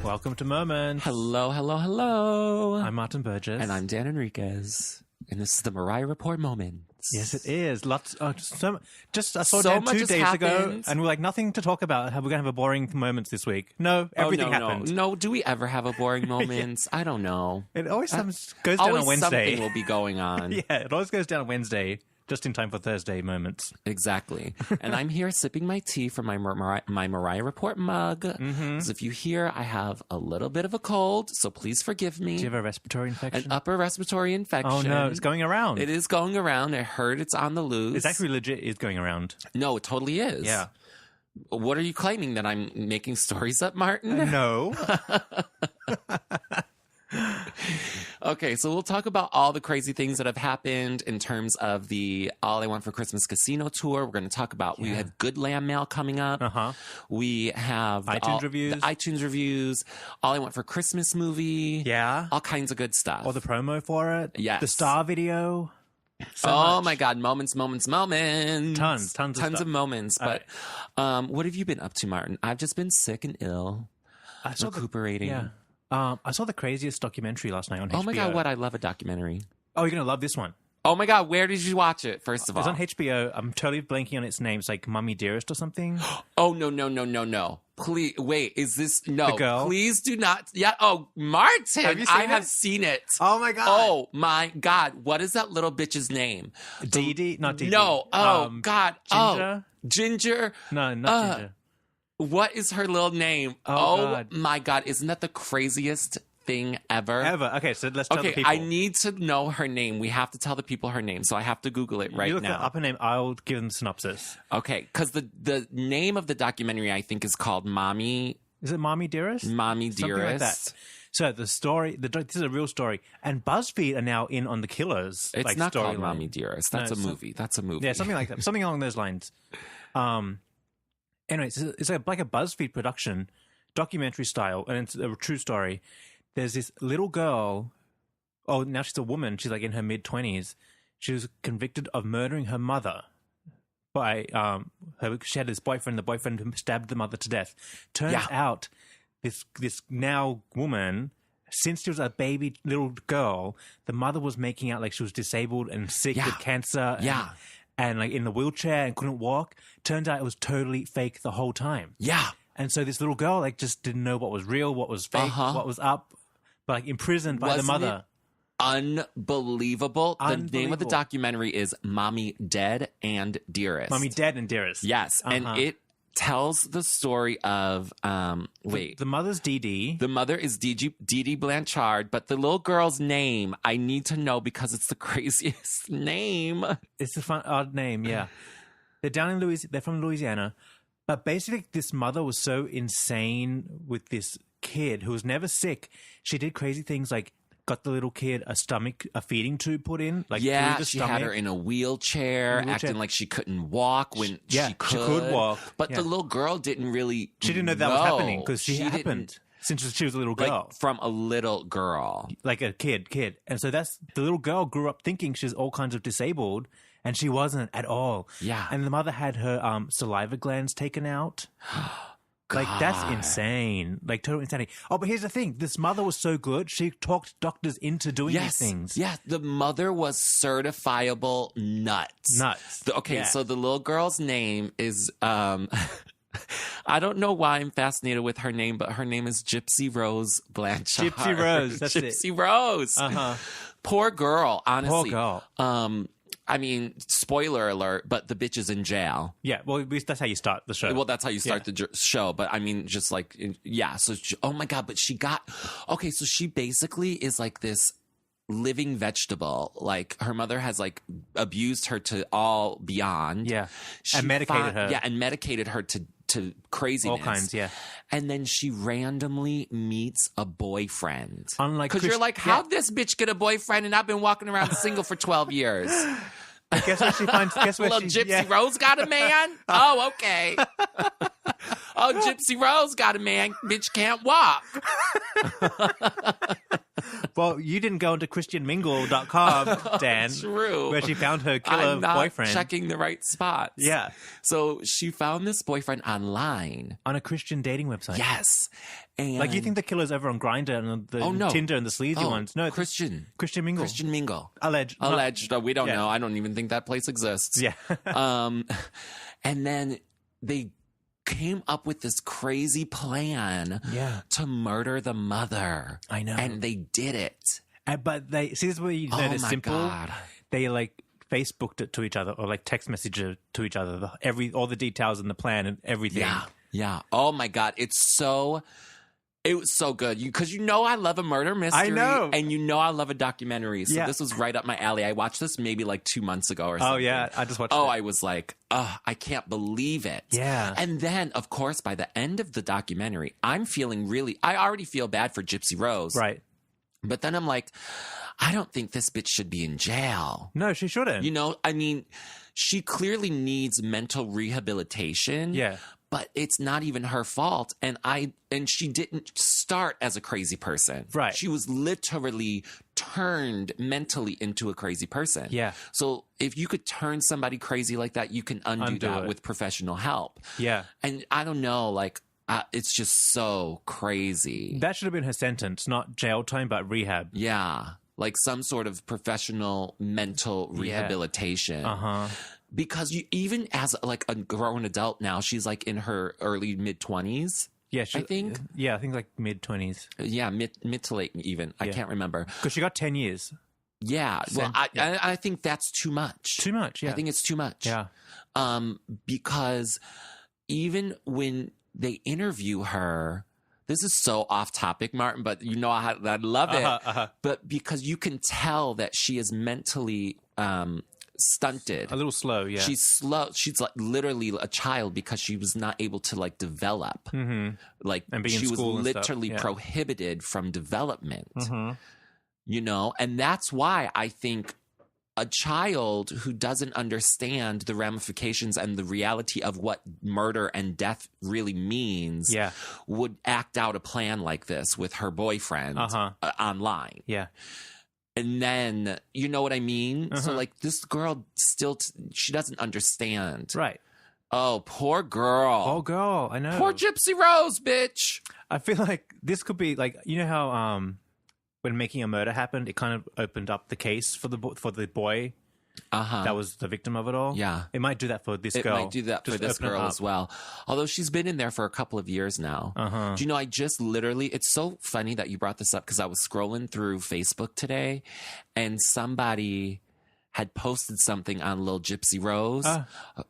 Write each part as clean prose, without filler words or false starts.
Welcome to Moments. Hello, hello, hello. I'm Martin Burgess. And I'm Dan Enriquez. And this is the Mariah Report Moments. Yes, it is. Lots. I saw So Dan much 2 has days ago, happened. and we're like, nothing to talk about. We're going to have a boring moments this week. No, everything happened. No, do we ever have a boring moments? I don't know. It always goes down on Always Wednesday. something will be going on. Yeah, it always goes down on Wednesday, just in time for Thursday moments. Exactly. And I'm here sipping my tea from my Mariah Report mug. Because if you hear, I have a little bit of a cold, so please forgive me. Do you have a respiratory infection? An upper respiratory infection. Oh, no, it's going around. It is going around. I heard it's on the loose. It's actually legit is going around. No, it totally is. Yeah. What are you claiming? That I'm making stories up, Martin? No. Okay, so we'll talk about all the crazy things that have happened in terms of the All I Want for Christmas Casino Tour. We're going to talk about, we have good LambMail coming up. Uh-huh. We have iTunes reviews. The iTunes reviews, All I Want for Christmas movie. Yeah. All kinds of good stuff. Or the promo for it. Yes. The star video. So oh much. my God, moments. Tons of stuff. of moments. But what have you been up to, Martin? I've just been sick and ill, recuperating. I saw the craziest documentary last night on HBO. Oh my God, what? I love a documentary. Oh, you're going to love this one. Oh my God, where did you watch it, first of all? It's on HBO. I'm totally blanking on its name. It's like Mummy Dearest or something. Oh, no. Please, wait, is this, no. The girl? Please do not, oh, Martin, Have you seen it? have seen it. Oh my God. Oh my God, what is that little bitch's name? Dee Dee? Not Dee Dee. No, God. Ginger? Ginger. No, not Ginger. What is her little name? Oh, God. My God, isn't that the craziest thing ever? Okay, so let's tell the people. I need to know her name. We have to tell the people her name, so I have to Google it right you look now. up her name. I'll give them the synopsis. Okay, because the name of the documentary, I think, is called Mommy... Is it Mommy Dearest? Mommy Something Dearest. like that. So the story, this is a real story, and BuzzFeed are now in on the Killers. It's not called storyline. Mommy Dearest. That's a movie. That's a movie. Yeah, something like that. Something along those lines. Anyway, it's like a BuzzFeed production, documentary style, and it's a true story. There's this little girl. Oh, now she's a woman. She's like in her mid-20s. She was convicted of murdering her mother by she had this boyfriend. The boyfriend stabbed the mother to death. Turns out this now woman, since she was a baby little girl, the mother was making out like she was disabled and sick with cancer. And like in the wheelchair and couldn't walk. Turns out it was totally fake the whole time. Yeah. And so this little girl like just didn't know what was real, what was fake, what was up, but like imprisoned by the mother. Unbelievable. The name of the documentary is Mommy Dead and Dearest. Mommy Dead and Dearest. Yes. And it tells the story of the mother's Dee Dee. The mother is Dee Dee Blanchard, but the little girl's name I need to know because it's the craziest name. It's a fun odd name, yeah. They're down in they're from Louisiana. But basically this mother was so insane with this kid who was never sick. She did crazy things like got the little kid a feeding tube put in, like through the she stomach. had her in a wheelchair, acting like she couldn't walk when she could walk. But the little girl didn't really She didn't know that was happening because she happened since she was a little girl. Like from a little girl. Like a kid. And so the little girl grew up thinking she's all kinds of disabled, and she wasn't at all. Yeah. And the mother had her saliva glands taken out. Like, that's insane. Like, total insanity. Oh, but here's the thing. This mother was so good, she talked doctors into doing these things. Yeah, the mother was certifiable nuts. So the little girl's name is... I don't know why I'm fascinated with her name, but her name is Gypsy Rose Blanchard. Gypsy Rose, that's Gypsy Rose. Poor girl, honestly. Poor girl. I mean, spoiler alert, but the bitch is in jail. Yeah, well, that's how you start the show. Well, that's how you start the show. But I mean, just like, so, oh my God, but so she basically is like this living vegetable. Like her mother has like abused her to all beyond. Yeah. And medicated her. Yeah, and medicated her to craziness. All kinds, yeah. And then she randomly meets a boyfriend. Because you're like, how'd this bitch get a boyfriend and I've been walking around single for 12 years? Guess where she finds... Little Gypsy Rose got a man? Oh, okay. Oh, Gypsy Rose got a man. Bitch can't walk. Well, you didn't go into christianmingle.com, Dan. True. Where she found her killer I'm not boyfriend. checking the right spots. Yeah. So she found this boyfriend online. On a Christian dating website. Yes. And Like, you think the killer's over on Grindr and the no. Tinder and the sleazy ones? No, Christian Mingle. Christian Mingle. Alleged. Alleged. We don't Yeah. know. I don't even think that place exists. Yeah. And then they came up with this crazy plan to murder the mother. I know. And they did it. But they, see, this is where you know it's simple. God. They like Facebooked it to each other or like text messaged it to each other. All the details in the plan and everything. Yeah. Yeah. Oh my God. It was so good. Because I love a murder mystery. I know. And I love a documentary. So this was right up my alley. I watched this maybe like 2 months ago or something. Oh, yeah. I just watched it. I was like, I can't believe it. Yeah. And then, of course, by the end of the documentary, I already feel bad for Gypsy Rose. Right. But then I'm like, I don't think this bitch should be in jail. No, she shouldn't. I mean, she clearly needs mental rehabilitation. Yeah. But it's not even her fault. And she didn't start as a crazy person. Right. She was literally turned mentally into a crazy person. Yeah. So if you could turn somebody crazy like that, you can undo that it with professional help. Yeah. And I don't know, like, it's just so crazy. That should have been her sentence, not jail time, but rehab. Yeah. Like some sort of professional mental rehabilitation. Uh-huh. Because even as like a grown adult now, she's like in her early mid-20s. Yeah, I think. Yeah, I think like mid-20s. Yeah, mid to late even. I can't remember. Because she got 10 years. Yeah. Well, I think that's too much. Too much, yeah. I think it's too much. Yeah. Because even when they interview her, this is so off topic, Martin, but I love it. But because you can tell that she is mentally stunted. A little slow, yeah. She's slow. She's like literally a child because she was not able to like develop. Mm-hmm. Like and being she in was school literally prohibited from development. Mm-hmm. And that's why I think a child who doesn't understand the ramifications and the reality of what murder and death really means would act out a plan like this with her boyfriend online. Yeah. And then, you know what I mean? So, like, this girl still, she doesn't understand. Right. Oh, poor girl. Poor girl, I know. Poor Gypsy Rose, bitch. I feel like this could be, like, you know how when Making a Murder happened, it kind of opened up the case for the boy that was the victim of it all? Yeah. It might do that for this girl. It might do that for this girl as well. Although she's been in there for a couple of years now. Do you know, I just literally, it's so funny that you brought this up because I was scrolling through Facebook today and somebody had posted something on Lil Gypsy Rose.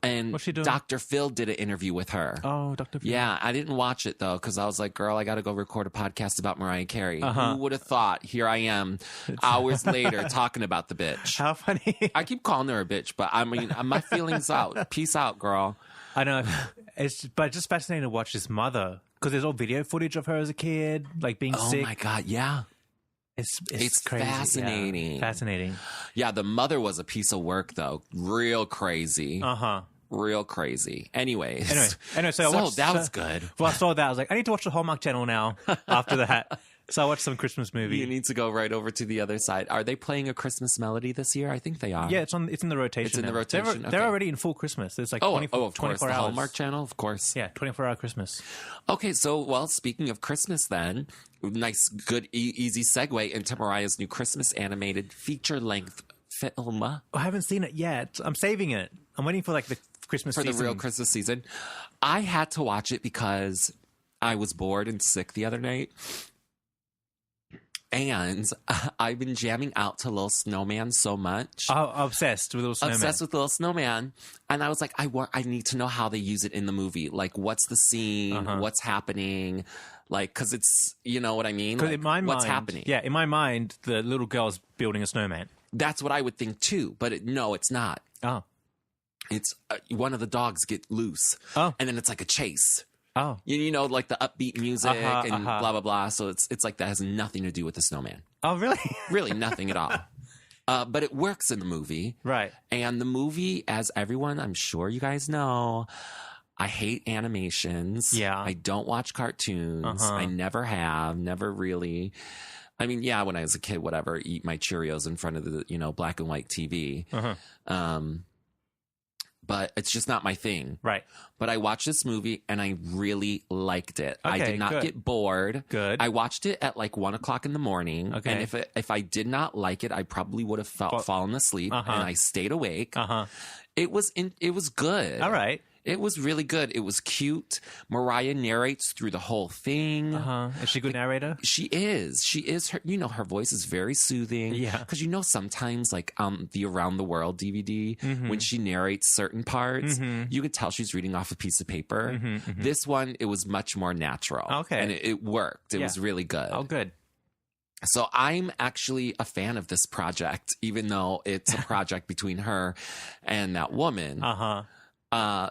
And what's she doing? Dr. Phil did an interview with her. Oh, Dr. Phil. Yeah, I didn't watch it though because I was like, girl, I got to go record a podcast about Mariah Carey. Who would have thought? Here I am hours later talking about the bitch. How funny. I keep calling her a bitch, but I mean, my feelings out. Peace out, girl. I know. But it's just fascinating to watch this mother because there's all video footage of her as a kid, like being sick. Oh my God, yeah. It's crazy. Fascinating. Yeah. Fascinating. Yeah, the mother was a piece of work, though. Real crazy. Real crazy. Anyways. Anyway, so that was good. Well, I saw that. I was like, I need to watch the Hallmark Channel now after that. So I watched some Christmas movie. You need to go right over to the other side. Are they playing a Christmas melody this year? I think they are. Yeah, it's in the rotation. It's in the now. rotation. They're already in full Christmas. There's like 24 of course. The hours. Hallmark Channel, of course. Yeah, 24-hour Christmas. Okay, so, well, speaking of Christmas then, nice, good, easy segue into Mariah's new Christmas animated feature-length film. I haven't seen it yet. I'm saving it. I'm waiting for like the Christmas season. For the real Christmas season. I had to watch it because I was bored and sick the other night. And I've been jamming out to Little Snowman so much. Oh, obsessed with Little Snowman. Obsessed with Little Snowman. And I was like, I need to know how they use it in the movie. Like, what's the scene? What's happening? Like, because it's, you know what I mean? Because like, in my mind, what's happening? Yeah, in my mind, the little girl's building a snowman. That's what I would think too. But no, it's not. Oh. It's one of the dogs get loose. Oh. And then it's like a chase. Oh. You know, like the upbeat music and blah, blah, blah. So it's like that has nothing to do with the snowman. Oh, really? Really nothing at all. But it works in the movie. Right. And the movie, as everyone, I'm sure you guys know, I hate animations. Yeah. I don't watch cartoons. I never have, never really. I mean, yeah, when I was a kid, whatever, eat my Cheerios in front of the, black and white TV. But it's just not my thing. Right. But I watched this movie and I really liked it. I did not get bored. Good. I watched it at like 1 o'clock in the morning. Okay. And if I did not like it, I probably would have fallen asleep. And I stayed awake. It was good. All right. It was really good. It was cute. Mariah narrates through the whole thing. Is she a good narrator? She is. Her, her voice is very soothing. Yeah. Because sometimes like the Around the World DVD, when she narrates certain parts, you could tell she's reading off a piece of paper. This one, it was much more natural. Okay. And it worked. It was really good. Oh, good. So I'm actually a fan of this project, even though it's a project between her and that woman.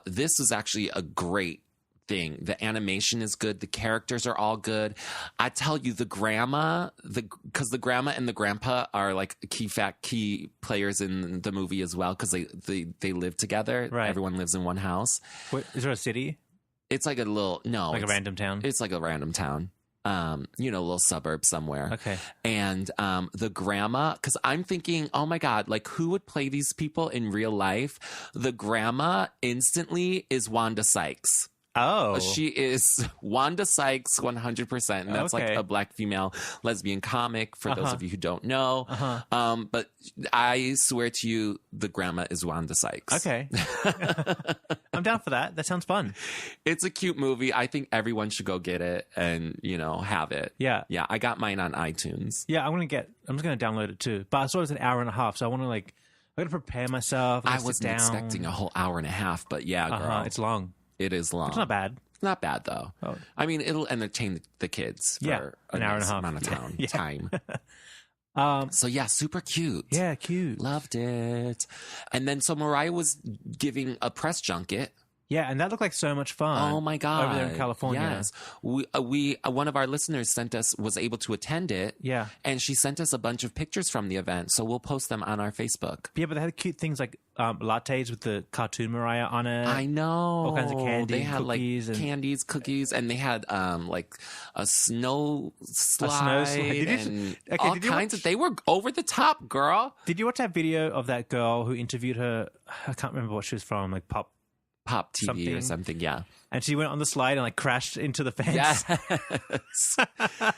This was actually a great thing. The animation is good. The characters are all good. I tell you, because the grandma and the grandpa are like key players in the movie as well, because they live together. Right. Everyone lives in one house. Wait, is there a city? It's like a random town? It's like a random town. A little suburb somewhere. Okay. And the grandma, because I'm thinking, oh my God, like who would play these people in real life? The grandma instantly is Wanda Sykes. Oh. She is Wanda Sykes 100%. And that's like a black female lesbian comic for those of you who don't know. But I swear to you, the grandma is Wanda Sykes. Okay. I'm down for that. That sounds fun. It's a cute movie. I think everyone should go get it and, have it. Yeah. Yeah. I got mine on iTunes. Yeah. I'm just going to download it too. But I saw it was an hour and a half. So I want to I got to prepare myself. I wasn't expecting a whole hour and a half, but yeah, girl. It's long. It is long. It's not bad. It's not bad though. Oh. I mean, it'll entertain the kids for an hour and a half amount of time. So yeah, super cute. Yeah, cute. Loved it. And then so Mariah was giving a press junket. Yeah, and that looked like so much fun. Oh my God. Over there in California. Yes. We one of our listeners was able to attend it. Yeah. And she sent us a bunch of pictures from the event. So we'll post them on our Facebook. Yeah, but they had cute things like lattes with the cartoon Mariah on it. I know. All kinds of candy. They had cookies like candies, cookies, and they had like a snow slide. And all kinds of. They were over the top, girl. Did you watch that video of that girl who interviewed her? I can't remember what she was from, like Pop TV or something, yeah. And she went on the slide and like crashed into the fence. Yes.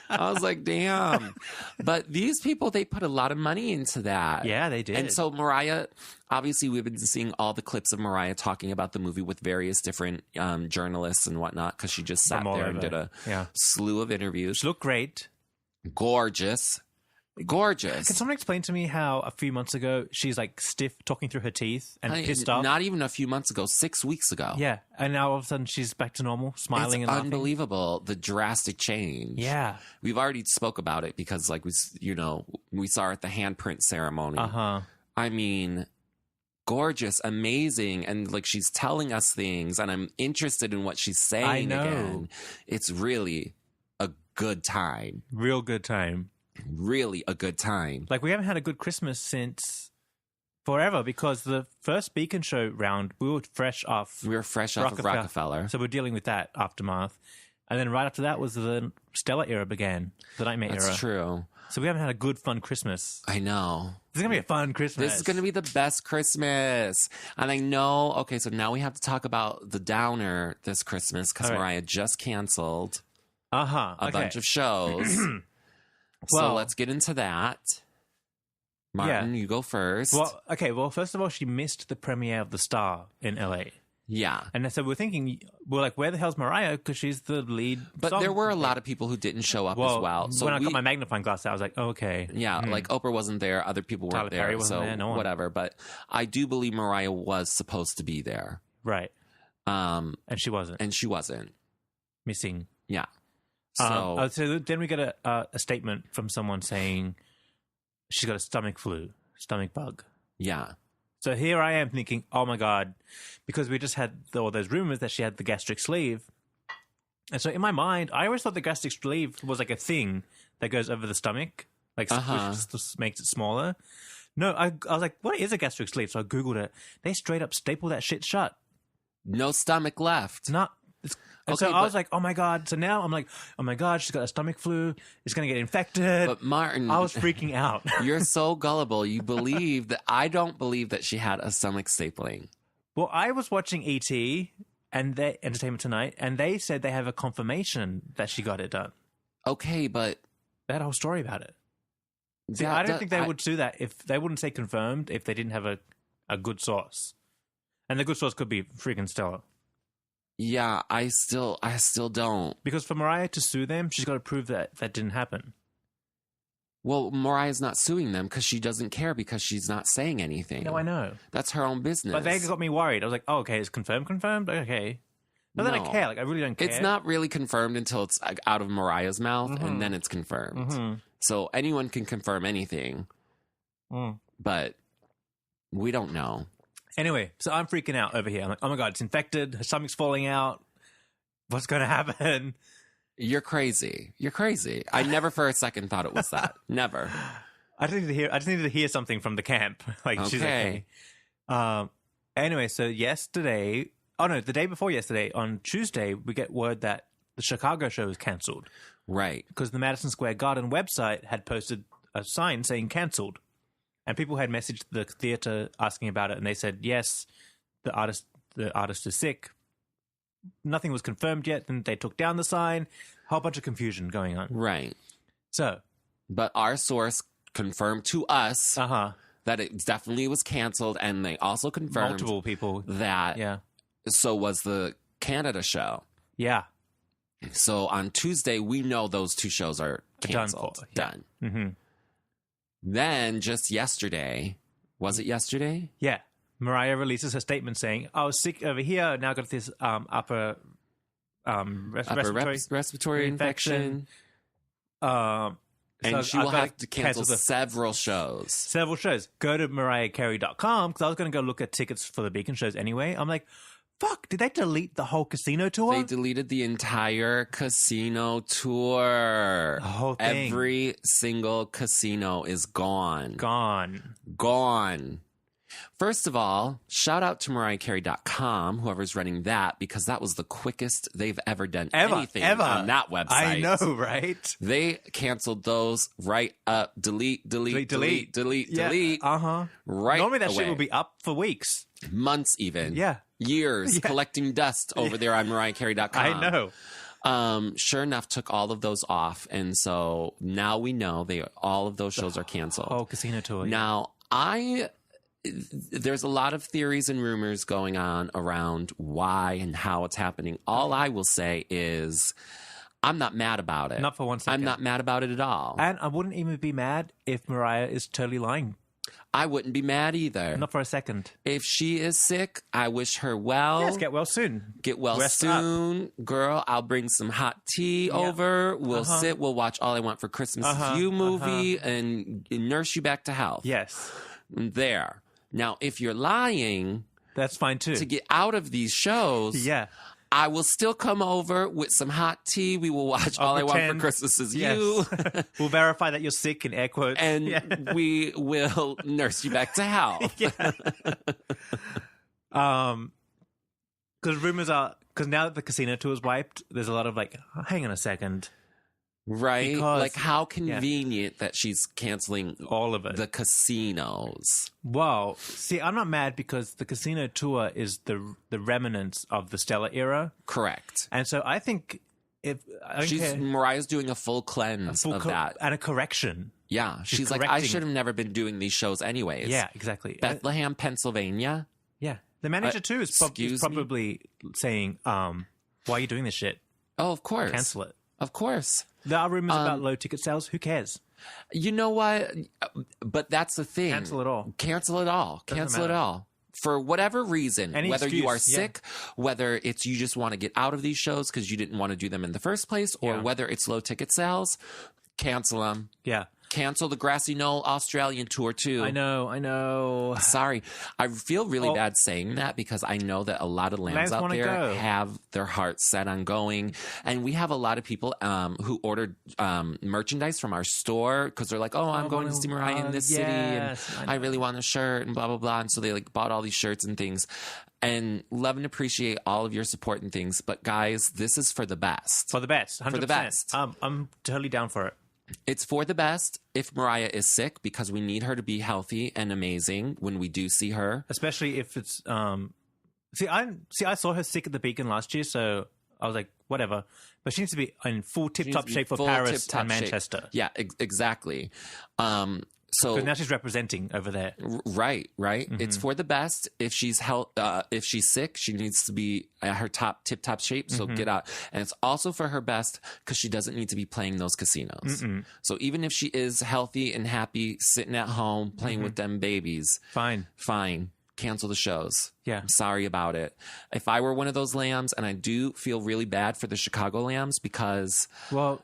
I was like, damn. But these people, they put a lot of money into that. Yeah, they did. And so Mariah, obviously we've been seeing all the clips of Mariah talking about the movie with various different journalists and whatnot, because she just sat there and did a slew of interviews. She looked great. Gorgeous. Can someone explain to me how a few months ago she's like stiff, talking through her teeth and pissed off? Not even a few months ago, 6 weeks ago. Yeah, and now all of a sudden she's back to normal, smiling and laughing. Unbelievable, the drastic change. Yeah, we've already spoke about it because, like we saw her at the handprint ceremony. I mean, gorgeous, amazing, and like she's telling us things, and I'm interested in what she's saying. I know. Again. It's really a good time. Real good time. Really a good time. Like we haven't had a good Christmas since forever, because the first Beacon Show round we were fresh off of Rockefeller. So we're dealing with that aftermath. And then right after that was the Stella era began, the Nightmare era. That's true. So we haven't had a good, fun Christmas. I know. This is going to be a fun Christmas. This is going to be the best Christmas. And I know, okay, so now we have to talk about the downer this Christmas, because Mariah just canceled a bunch of shows. So let's get into that. Martin, you go first. Well, first of all, she missed the premiere of The Star in LA. Yeah. And so we're like, where the hell's Mariah? Because she's the lead. But there were a lot of people who didn't show up as well. So when I got my magnifying glass out, I was like, oh, okay. Yeah, like Oprah wasn't there. Other people weren't there. Perry wasn't there. No one. Whatever. But I do believe Mariah was supposed to be there. Right. And she wasn't. Missing. Yeah. So then we get a statement from someone saying she's got a stomach bug. Yeah. So here I am thinking, oh my God, because we just had all those rumors that she had the gastric sleeve. And so in my mind, I always thought the gastric sleeve was like a thing that goes over the stomach, like just makes it smaller. No, I was like, what is a gastric sleeve? So I Googled it. They straight up staple that shit shut. No stomach left. And so I was like, oh my God. So now I'm like, oh my God, she's got a stomach flu. It's going to get infected. But Martin, I was freaking out. You're so gullible. You believe that. I don't believe that she had a stomach stapling. Well, I was watching E.T. and they Entertainment Tonight, and they said they have a confirmation that she got it done. Okay, but they had a whole story about it. See, yeah, I don't think they would do that if they wouldn't say confirmed if they didn't have a good source. And the good source could be freaking stellar. Yeah, I still don't. Because for Mariah to sue them, she's got to prove that that didn't happen. Well, Mariah's not suing them because she doesn't care because she's not saying anything. No, I know. That's her own business. But they got me worried. I was like, oh, okay, it's confirmed? Okay. Not that I care. Like, I really don't care. It's not really confirmed until it's out of Mariah's mouth, and then it's confirmed. So anyone can confirm anything, but we don't know. Anyway, so I'm freaking out over here. I'm like, oh my God, it's infected. Her stomach's falling out. What's going to happen? You're crazy. You're crazy. I never for a second thought it was that. Never. I just needed to hear something from the camp. Like, okay. She's okay. Anyway, so the day before yesterday, on Tuesday, we get word that the Chicago show is canceled. Right. Because the Madison Square Garden website had posted a sign saying canceled. And people had messaged the theater asking about it, and they said, yes, the artist is sick. Nothing was confirmed yet, and they took down the sign. A whole bunch of confusion going on. Right. So. But our source confirmed to us that it definitely was canceled, and they also confirmed multiple people that so was the Canada show. Yeah. So on Tuesday, we know those two shows are canceled. Done. Mm-hmm. Then just yesterday, was it yesterday? Yeah. Mariah releases her statement saying, I was sick over here. Now I got this upper respiratory infection. And so she will have to cancel several shows. Several shows. Go to mariahreport.com because I was going to go look at tickets for the Beacon shows anyway. I'm like, fuck, did they delete the whole casino tour? They deleted the entire casino tour. The whole thing. Every single casino is gone. Gone. First of all, shout out to mariahreport.com, whoever's running that, because that was the quickest they've ever done anything on that website. I know, right? They canceled those right up. Delete. Yeah. Right Normally that away. shit will be up for weeks. Months even. Yeah. Years collecting dust over there on mariahreport.com. I know. Sure enough, took all of those off. And so now we know all of those shows are canceled. Oh, casino tour. Yeah. Now, there's a lot of theories and rumors going on around why and how it's happening. All I will say is I'm not mad about it. Not for 1 second. I'm not mad about it at all. And I wouldn't even be mad if Mariah is totally lying. I wouldn't be mad either. Not for a second. If she is sick, I wish her well. Yes, get well soon. Get well soon. Girl, I'll bring some hot tea over. We'll sit. We'll watch All I Want for Christmas Is You movie and nurse you back to health. Yes. There. Now, if you're lying... That's fine, too. To get out of these shows... Yeah. I will still come over with some hot tea. We will watch All I Want for Christmas Is You. We'll verify that you're sick in air quotes. And we will nurse you back to health. Because rumors are... Because now that the casino tour is wiped, there's a lot of like, hang on a second. Right? Because, like, how convenient that she's canceling all of it. The casinos. Wow. See, I'm not mad because the casino tour is the remnants of the Stellar era. Correct. And so I think Mariah's doing a full cleanse of that. And a correction. Yeah. She's like, I should have never been doing these shows anyways. Yeah, exactly. Bethlehem, Pennsylvania. Yeah. The manager, too, is probably saying, why are you doing this shit? Oh, of course. Cancel it. Of course. There are rumors about low ticket sales. Who cares? You know what? But that's the thing. Cancel it all. Cancel it all. Cancel it all. For whatever reason, whether you are sick, whether it's you just want to get out of these shows because you didn't want to do them in the first place, or whether it's low ticket sales, cancel them. Yeah. Cancel the Grassy Knoll Australian tour too. I know. Sorry. I feel really bad saying that because I know that a lot of lambs out there have their hearts set on going. And we have a lot of people who ordered merchandise from our store because they're like, I'm going to see Mariah in this city and I really want a shirt and blah, blah, blah. And so they like bought all these shirts and things. And love and appreciate all of your support and things. But guys, this is for the best. For the best. 100%. For the best. I'm totally down for it. It's for the best if Mariah is sick because we need her to be healthy and amazing when we do see her. Especially if it's I saw her sick at the Beacon last year, so I was like, whatever. But she needs to be in full tip-top shape for Paris and Manchester. Shape. Yeah, exactly. So now she's representing over there. Right. Mm-hmm. It's for the best. If she's sick, she needs to be at her tip-top shape. So get out. And it's also for her best because she doesn't need to be playing those casinos. So even if she is healthy and happy, sitting at home playing with them babies, fine. Cancel the shows. Yeah. I'm sorry about it. If I were one of those lambs, and I do feel really bad for the Chicago Lambs because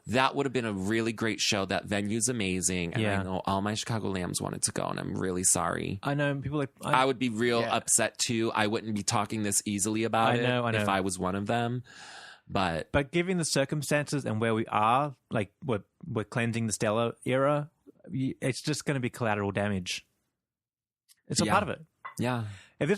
that would have been a really great show. That venue's amazing. And I know all my Chicago Lambs wanted to go, and I'm really sorry. I know people I would be real upset too. I wouldn't be talking this easily about it if I was one of them. But given the circumstances and where we are, like we're cleansing the Stella era, it's just going to be collateral damage. It's a part of it. Yeah. If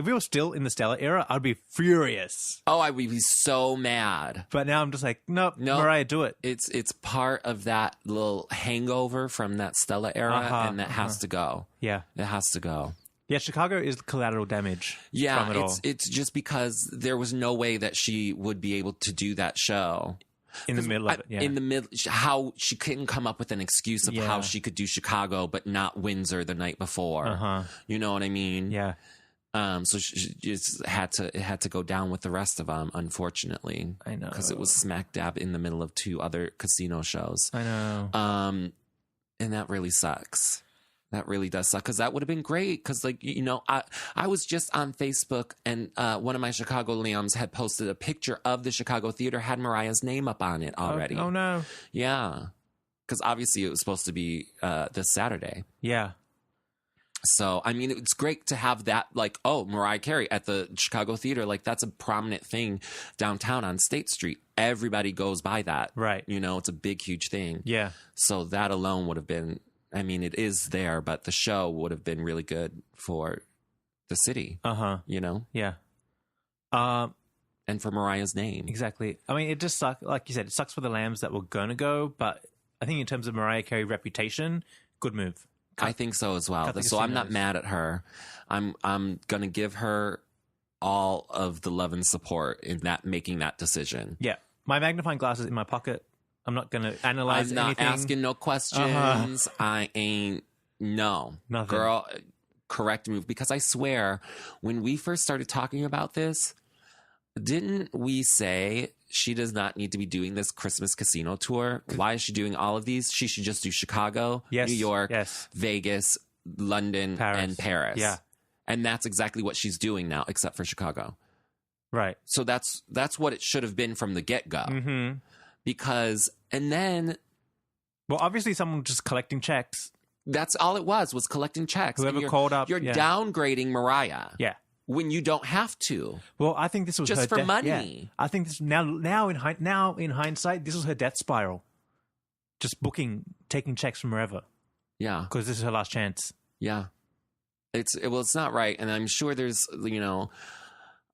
we were still in the Stella era, I'd be furious. Oh, I would be so mad. But now I'm just like, nope. Mariah, do it. It's part of that little hangover from that Stella era, and that has to go. Yeah. It has to go. Yeah, Chicago is collateral damage. Yeah, from it all. It's just because there was no way that she would be able to do that show. In the middle of it, yeah. In the middle, how she couldn't come up with an excuse of how she could do Chicago but not Windsor the night before. You know what I mean? Yeah. So she just had to go down with the rest of them, unfortunately. I know. Because it was smack dab in the middle of two other casino shows. I know. And that really sucks. That really does suck because that would have been great because, like, you know, I was just on Facebook and one of my Chicago lambs had posted a picture of the Chicago Theater, had Mariah's name up on it already. Oh no. Yeah. Because obviously it was supposed to be this Saturday. Yeah. So, I mean, it's great to have that, like, Mariah Carey at the Chicago Theater. Like, that's a prominent thing downtown on State Street. Everybody goes by that. Right. You know, it's a big, huge thing. Yeah. So that alone would have been... I mean, it is there, but the show would have been really good for the city. You know? Yeah. And for Mariah's name. Exactly. I mean, it just sucks. Like you said, it sucks for the lambs that were going to go, but I think in terms of Mariah Carey reputation, good move. I think so as well. So I'm not mad at her. I'm going to give her all of the love and support in that making that decision. Yeah. My magnifying glass is in my pocket. I'm not going to analyze anything. I'm not asking no questions. I ain't... No. Nothing. Girl, correct move. Because I swear, when we first started talking about this, didn't we say she does not need to be doing this Christmas casino tour? Why is she doing all of these? She should just do Chicago, New York, Vegas, London, and Paris. Yeah. And that's exactly what she's doing now, except for Chicago. Right. So that's what it should have been from the get-go. Mm-hmm. Because, and then... Well, obviously someone just collecting checks. That's all it was collecting checks. Whoever called up. You're downgrading Mariah. Yeah. When you don't have to. Well, I think this was just her for money. Yeah. I think this now in hindsight, this was her death spiral. Just taking checks from wherever. Yeah. Because this is her last chance. Yeah. It's not right. And I'm sure there's, you know...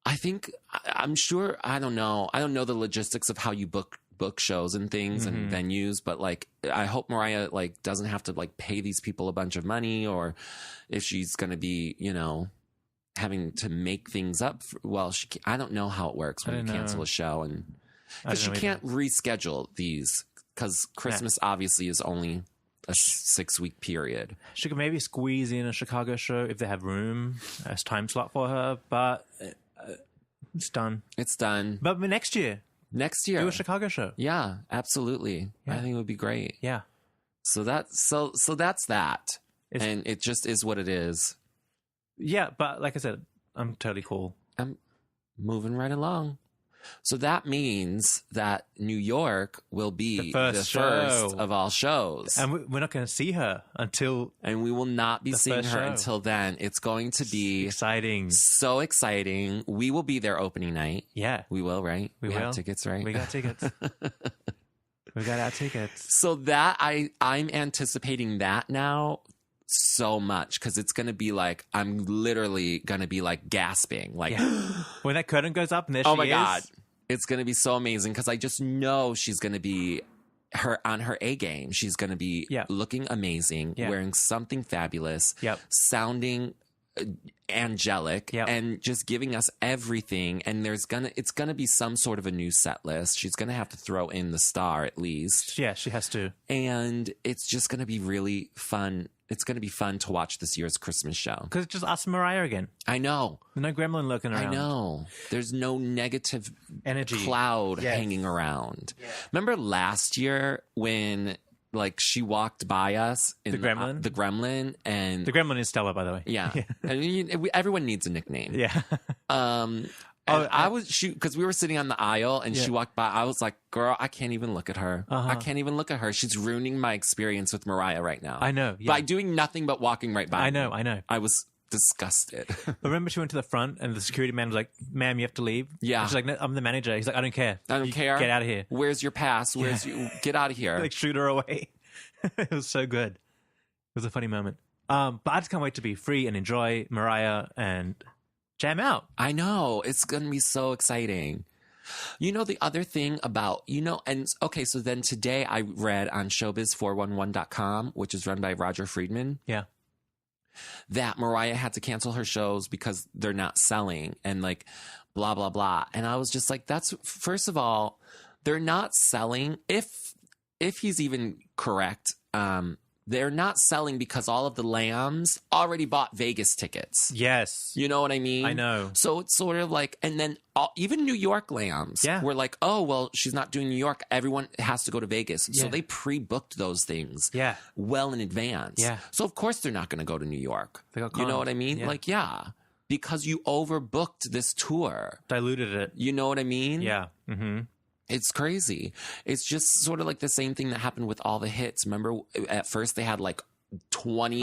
I'm sure, I don't know the logistics of how you book shows and things and venues, but like, I hope Mariah like doesn't have to like pay these people a bunch of money, or if she's going to be, you know, having to make things up. I don't know how it works when you cancel a show, and because she can't reschedule these because Christmas obviously is only a 6-week period. She could maybe squeeze in a Chicago show if they have room as time slot for her, but it's done. It's done. But next year. Do a Chicago show. Yeah, absolutely. Yeah. I think it would be great. Yeah. So that's that. And it just is what it is. Yeah, but like I said, I'm totally cool. I'm moving right along. So that means that New York will be the first of all shows. And we're not going to see her until... And we will not be seeing her until then. It's going to be... exciting. So exciting. We will be there opening night. Yeah. We will, right? We will. Have tickets, right? We got tickets. We got our tickets. So that, I'm anticipating that now so much because it's going to be like, I'm literally going to be like gasping. Like, when that curtain goes up and there she is. Oh my God. It's going to be so amazing because I just know she's going to be on her A game. She's going to be looking amazing, wearing something fabulous, sounding angelic, and just giving us everything. And it's going to be some sort of a new set list. She's going to have to throw in the star at least. Yeah, she has to. And it's just going to be really fun. It's going to be fun to watch this year's Christmas show. Because it's just us and Mariah again. I know. There's no gremlin lurking around. I know. There's no negative energy cloud hanging around. Yeah. Remember last year when like she walked by us in the gremlin? The gremlin and the gremlin is Stella, by the way. Yeah. I mean, everyone needs a nickname. Yeah. Because we were sitting on the aisle and she walked by. I was like, girl, I can't even look at her. I can't even look at her. She's ruining my experience with Mariah right now. I know. By doing nothing but walking right by. I know. I was disgusted. But remember she went to the front and the security man was like, ma'am, you have to leave. Yeah. And she's like, no, I'm the manager. He's like, I don't care. I don't care. Get out of here. Where's your pass? Get out of here. Like shoot her away. It was so good. It was a funny moment. But I just can't wait to be free and enjoy Mariah and jam out. I know. It's going to be so exciting. You know, the other thing about, so then today I read on showbiz411.com, which is run by Roger Friedman. Yeah. That Mariah had to cancel her shows because they're not selling and like blah, blah, blah. And I was just like, first of all, they're not selling. If he's even correct, they're not selling because all of the lambs already bought Vegas tickets. Yes. You know what I mean? I know. So it's sort of like, and then even New York lambs were like, oh, well, she's not doing New York. Everyone has to go to Vegas. Yeah. So they pre-booked those things well in advance. Yeah. So of course they're not going to go to New York. You know what I mean? Yeah. Because you overbooked this tour. Diluted it. You know what I mean? Yeah. Mm-hmm. It's crazy. It's just sort of like the same thing that happened with all the hits. Remember, at first they had like 20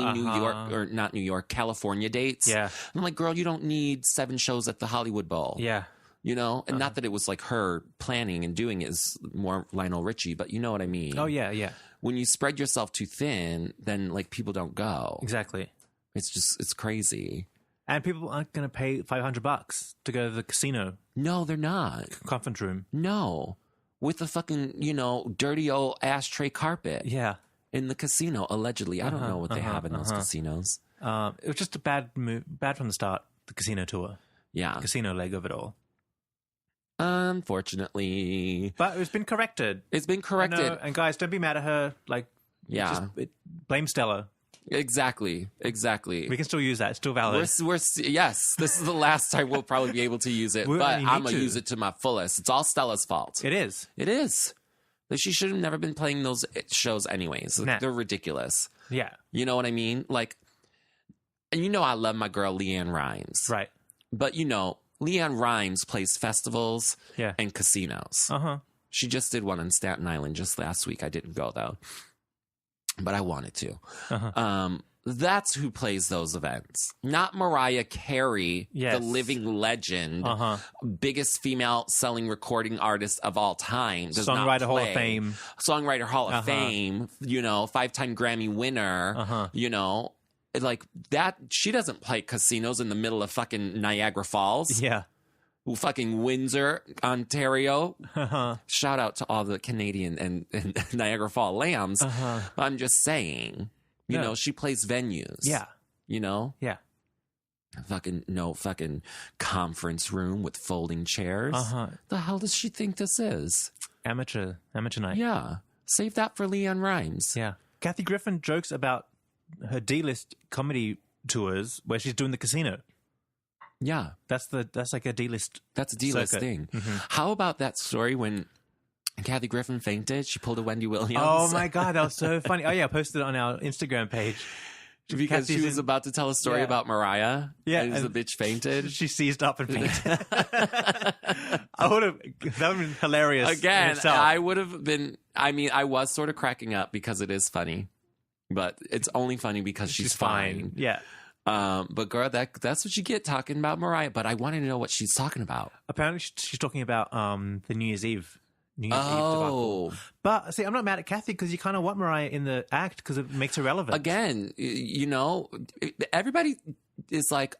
California dates. Yeah. I'm like, girl, you don't need 7 shows at the Hollywood Bowl. Yeah. You know? And not that it was like her planning and doing it, is more Lionel Richie, but you know what I mean? Oh, yeah, yeah. When you spread yourself too thin, then like people don't go. Exactly. It's crazy. And people aren't going to pay $500 to go to the casino. No, they're not. Conference room. No. With the fucking, dirty old ashtray carpet. Yeah. In the casino, allegedly. I don't know what they have in those casinos. It was just a bad move, bad from the start, the casino tour. Yeah. The casino leg of it all. Unfortunately. But it's been corrected. It's been corrected. And guys, don't be mad at her. Like, blame Stella. Exactly. We can still use that. It's still valid. Yes, this is the last time we'll probably be able to use it, but I'm going to use it to my fullest. It's all Stella's fault. It is. She should have never been playing those shows anyways. Nah. They're ridiculous. Yeah. You know what I mean? Like, and I love my girl LeAnn Rimes. Right. But LeAnn Rimes plays festivals and casinos. She just did one in Staten Island just last week. I didn't go though. But I wanted to. That's who plays those events. Not Mariah Carey, the living legend, biggest female selling recording artist of all time. Songwriter Hall of Fame. Songwriter Hall of Fame, 5-time Grammy winner, like that. She doesn't play casinos in the middle of fucking Niagara Falls. Yeah. Fucking Windsor, Ontario. Shout out to all the Canadian and Niagara Falls lambs. But I'm just saying, she plays venues. Yeah. Yeah. Fucking conference room with folding chairs. The hell does she think this is? Amateur night. Yeah. Save that for LeAnn Rimes. Yeah. Kathy Griffin jokes about her D-list comedy tours where she's doing the casino. Yeah. That's like a D-list. That's a D-list circuit. thing. How about that story when Kathy Griffin fainted? She pulled a Wendy Williams. Oh my God, that was so funny. Oh yeah, I posted it on our Instagram page. because she was about to tell a story about Mariah. Yeah. And the bitch fainted. She seized up and fainted. That would have been hilarious. Again, I would have been, I mean, I was sort of cracking up because it is funny, but it's only funny because she's fine. Yeah. But girl, that's what you get talking about Mariah. But I wanted to know what she's talking about. Apparently she's talking about the New Year's Eve Oh. debacle. But see, I'm not mad at Kathy because you kind of want Mariah in the act because it makes her relevant. Again, you know, everybody is like,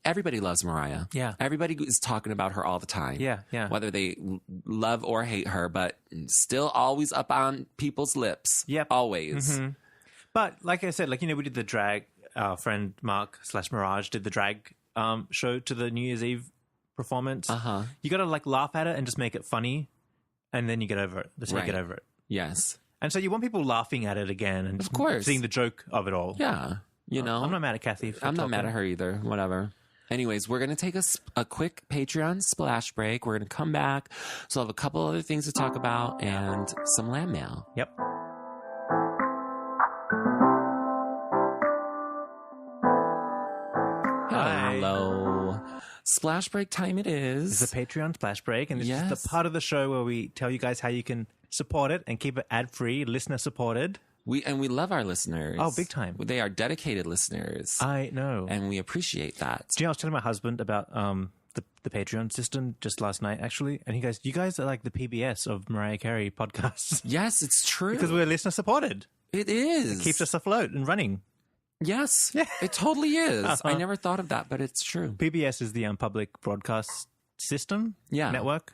everybody loves Mariah. Yeah. Everybody is talking about her all the time. Yeah, yeah. Whether they love or hate her, but still always up on people's lips. Yep. Always. Mm-hmm. But like I said, like, you know, we did the drag, our friend Mark / Mirage did the drag show to the New Year's Eve performance. Uh-huh. You got to like laugh at it and just make it funny. And then you get over it. Just make it over it. Yes. And so you want people laughing at it again and of course seeing the joke of it all. Yeah. You know, I'm not mad at Kathy. I'm not mad at her either. Whatever. Anyways, we're going to take a quick Patreon splash break. We're going to come back. So I'll have a couple other things to talk about and some LambMail. Yep. Hello. Splash break time it is. It's a Patreon splash break, and this is the part of the show where we tell you guys how you can support it and keep it ad-free, listener-supported. We love our listeners. Oh, big time. They are dedicated listeners. I know. And we appreciate that. Do you know, I was telling my husband about the Patreon system just last night, actually, and he goes, you guys are like the PBS of Mariah Carey podcasts. Yes, it's true. Because we're listener-supported. It is. It keeps us afloat and running. Yes, it totally is. I never thought of that, but it's true. PBS is the public broadcast system network.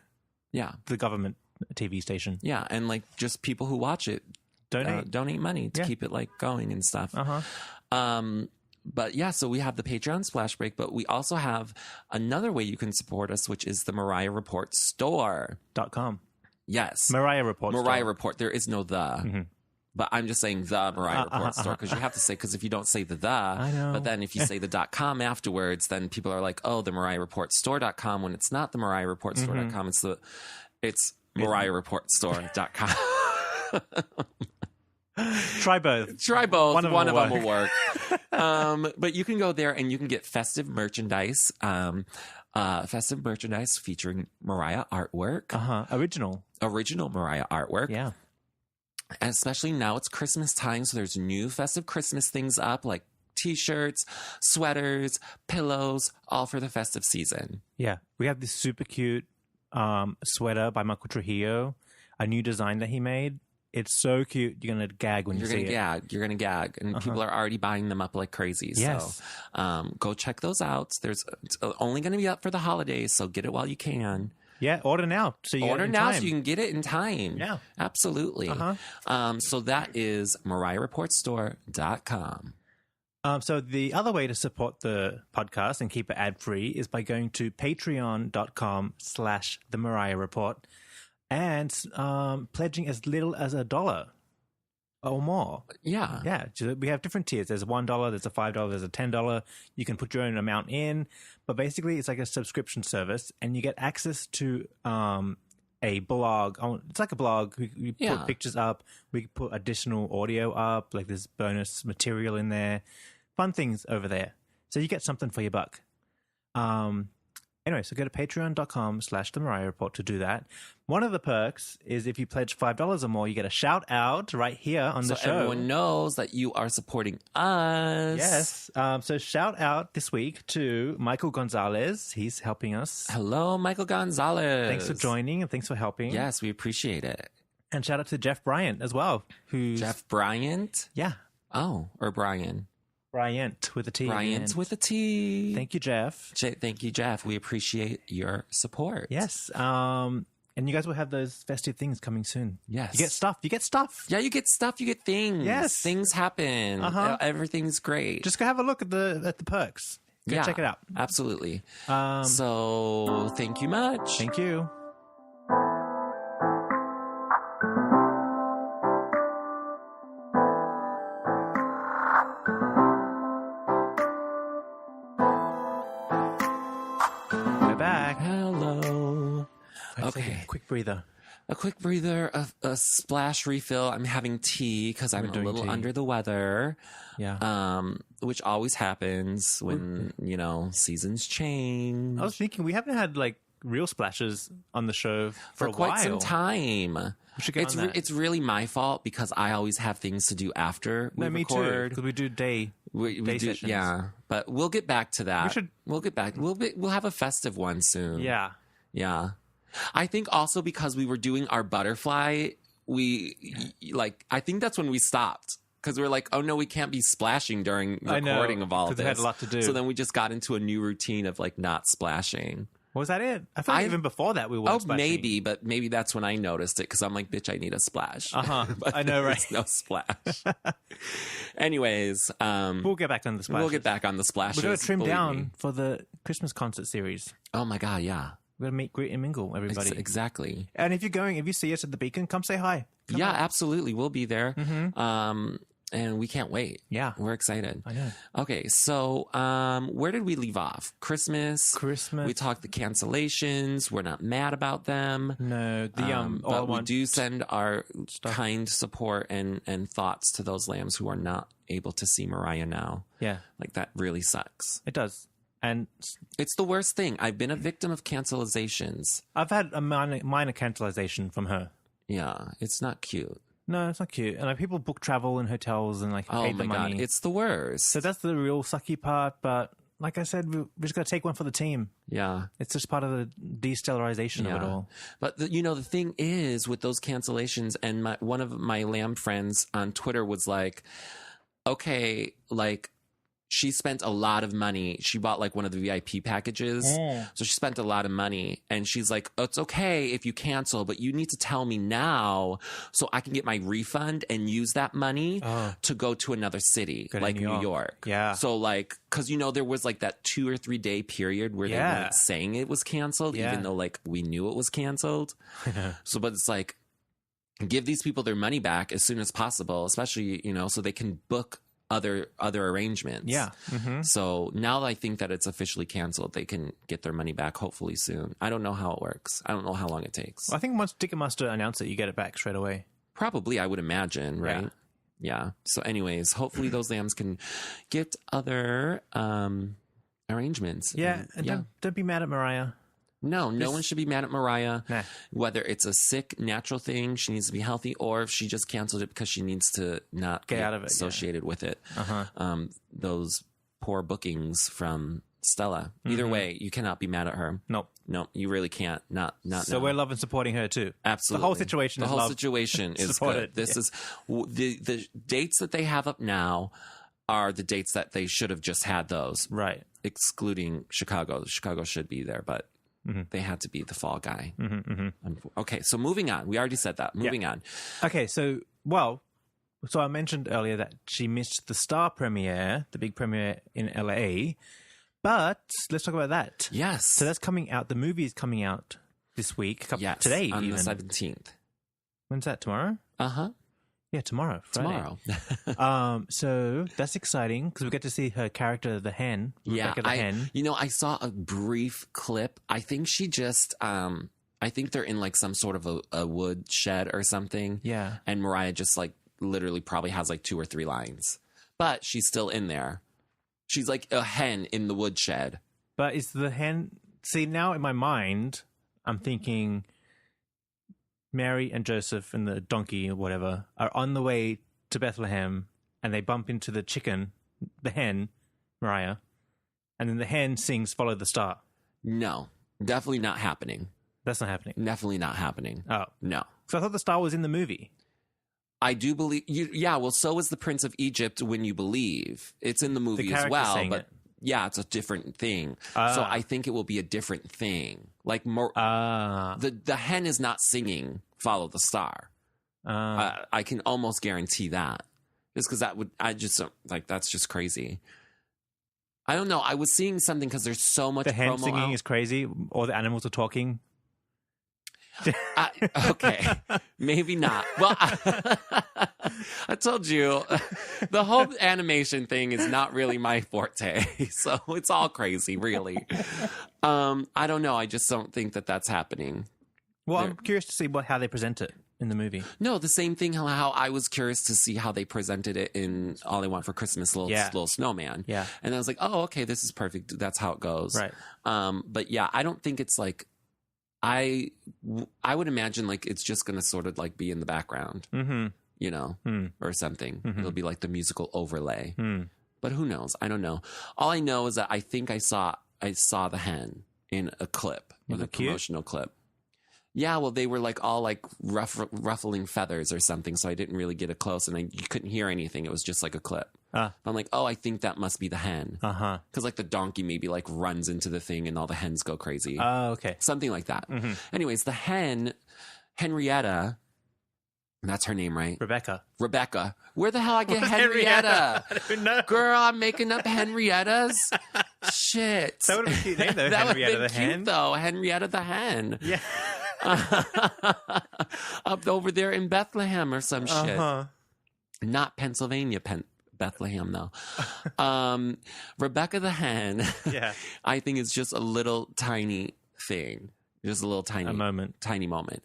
Yeah. The government TV station. Yeah, and like just people who watch it donate money to keep it like going and stuff. But yeah, so we have the Patreon splash break, but we also have another way you can support us, which is the Mariah Report store.com. Yes. Mariah Report Mariah Report. There is no the. Mm-hmm. But I'm just saying the Mariah Report store because you have to say, because if you don't say the, I know. But then if you say the .com afterwards, then people are like, oh, the Mariah Report store.com, when it's not the Mariah Report store.com, it's Mariah Report store.com. Try both. Try both. One of them will work. But you can go there and you can get festive merchandise. Festive merchandise featuring Mariah artwork. Original Mariah artwork. Yeah. And especially now it's Christmas time, so there's new festive Christmas things up, like T-shirts, sweaters, pillows, all for the festive season. Yeah. We have this super cute sweater by Michael Trujillo, a new design that he made. It's so cute. You're going to gag when you see it. You're going to gag. And people are already buying them up like crazy. Yes. So go check those out. It's only going to be up for the holidays, so get it while you can. Yeah, order now. So you can get it in time. Yeah. Absolutely. So that is mariahreport.store.com. So the other way to support the podcast and keep it ad-free is by going to patreon.com/The Mariah Report and pledging as little as $1 or more. Yeah. Yeah. So we have different tiers. There's a $1, there's a $5, there's a $10. You can put your own amount in. But basically, it's like a subscription service, and you get access to a blog. It's like a blog. We put pictures up. We put additional audio up. Like there's bonus material in there. Fun things over there. So you get something for your buck. Anyway, so go to patreon.com/The Mariah Report to do that. One of the perks is if you pledge $5 or more, you get a shout out right here on the show. So everyone knows that you are supporting us. Yes. So shout out this week to Michael Gonzalez. He's helping us. Hello, Michael Gonzalez. Thanks for joining and thanks for helping. Yes, we appreciate it. And shout out to Jeff Bryant as well. Jeff Bryant? Yeah. Oh, or Brian. Bryant with a T. Bryant with a T. Thank you, Jeff. Thank you, Jeff. We appreciate your support. Yes. And you guys will have those festive things coming soon. Yes. You get stuff. Yeah, you get stuff. You get things. Yes. Things happen. Everything's great. Just go have a look at the perks. Go check it out. Absolutely. So thank you much. Thank you. Hello. Okay. Quick breather. a quick breather, a splash refill. I'm having tea because I'm a little under the weather. Yeah. Which always happens when, seasons change. I was thinking we haven't had like real splashes on the show for a quite while. some time. We should get on that. It's really my fault because I always have things to do after we me record. Because we do day sessions. Yeah, but we'll get back to that. We'll get back. We'll have a festive one soon. Yeah. Yeah. I think also because we were doing our butterfly, I think that's when we stopped. Because we're like, oh no, we can't be splashing during recording of all of this. Because we had a lot to do. So then we just got into a new routine of like not splashing. Was that it? I feel like even before that we weren't splashing. But maybe that's when I noticed it because I'm like, bitch, I need a splash. I know, right? No splash. Anyways, we'll get back on the splashes. We'll get back on the splashes. We're going to trim down for the Christmas concert series. Oh my God, yeah. We're going to meet, greet, and mingle, everybody. Exactly. And if you see us at the Beacon, come say hi. Come on. Absolutely. We'll be there. Mm-hmm. And we can't wait. Yeah. We're excited. I know. Okay, so where did we leave off? Christmas. We talked the cancellations. We're not mad about them. No. But we do send our kind support and thoughts to those lambs who are not able to see Mariah now. Yeah. Like, that really sucks. It does. And it's the worst thing. I've been a victim of cancelizations. I've had a minor cancellation from her. Yeah, it's not cute. No, it's not cute. And people book travel and hotels and pay the money. God, it's the worst. So that's the real sucky part. But like I said, we just got to take one for the team. Yeah. It's just part of the destellarization of it all. But the thing is with those cancellations, and one of my lamb friends on Twitter was like, okay, like, she spent a lot of money. She bought one of the VIP packages. So she spent a lot of money. And she's like, oh, it's okay if you cancel, but you need to tell me now so I can get my refund and use that money to go to another city, like New York. Yeah. So because, there was that 2 or 3 day period where they weren't saying it was canceled, even though we knew it was canceled. So, but it's like, give these people their money back as soon as possible, especially, so they can book other arrangements. Yeah. Mm-hmm. So now that I think that it's officially canceled, they can get their money back hopefully soon. I don't know how it works. I don't know how long it takes. Well, I think once Ticketmaster announces it, you get it back straight away. Probably, I would imagine, right? Yeah. So anyways, hopefully those lambs can get other arrangements. Yeah. And don't be mad at Mariah. No one should be mad at Mariah. Nah. Whether it's a sick, natural thing, she needs to be healthy, or if she just canceled it because she needs to not get out of it, associated with it. Uh-huh. Those poor bookings from Stella. Either way, you cannot be mad at her. Nope. No, you really can't. Not. So we're loving supporting her too. Absolutely. The whole situation is good. This is the dates that they have up now are the dates that they should have just had those. Right. Excluding Chicago. Chicago should be there, but they had to be the fall guy. Okay, so moving on. We already said that. Moving on. Okay, so I mentioned earlier that she missed the Star premiere, the big premiere in LA, but let's talk about that. Yes. So that's coming out. The movie is coming out this week. Today, on even. the 17th. When's that? Tomorrow? Uh-huh. Yeah, tomorrow. Friday. Tomorrow. So that's exciting because we get to see her character, the hen. Rebecca the hen. I saw a brief clip. I think she just, I think they're in some sort of a wood shed or something. Yeah. And Mariah just literally probably has 2 or 3 lines. But she's still in there. She's like a hen in the wood shed. But is the hen... See, now in my mind, I'm thinking... Mary and Joseph and the donkey or whatever are on the way to Bethlehem and they bump into the chicken, the hen, Mariah, and then the hen sings Follow the Star. No, definitely not happening. That's not happening. Definitely not happening. Oh. No. So I thought the star was in the movie. I do believe... well, so is the Prince of Egypt When You Believe. It's in the movie as well, but... Yeah, it's a different thing. So I think it will be a different thing. The hen is not singing Follow the Star. I can almost guarantee that. Just because that's just crazy. I don't know. I was seeing something because there's so much promo. The hen singing is crazy. All the animals are talking. Okay, maybe not. Well, I told you, the whole animation thing is not really my forte, so it's all crazy, really. I don't know. I just don't think that that's happening. Well, I'm curious to see how they present it in the movie. No, the same thing how I was curious to see how they presented it in All I Want for Christmas, Little Snowman. Yeah. And I was like, oh, okay, this is perfect. That's how it goes. Right. But yeah, I don't think it's like, I would imagine like it's just going to sort of like be in the background, you know, or something. It'll be like the musical overlay. But who knows? I don't know. All I know is that I think I saw the hen in a clip, in a promotional clip. Yeah, well, they were like all like ruffling feathers or something, so I didn't really get it close, and you couldn't hear anything. It was just like a clip. I'm like, oh, I think that must be the hen. Because like the donkey maybe like runs into the thing and all the hens go crazy. Oh, okay. Something like that. Anyways, the hen, Henrietta, that's her name, right? Rebecca. Where the hell I get Henrietta? I don't know. Girl, I'm making up Henriettas. Shit. That would have been cute name, though. That Henrietta would the have been hen. cute, though. Henrietta the hen. Yeah. Up over there in Bethlehem or some shit. Not Pennsylvania, Bethlehem, though. Rebecca the hen, I think is just a little tiny thing. Just a little tiny moment.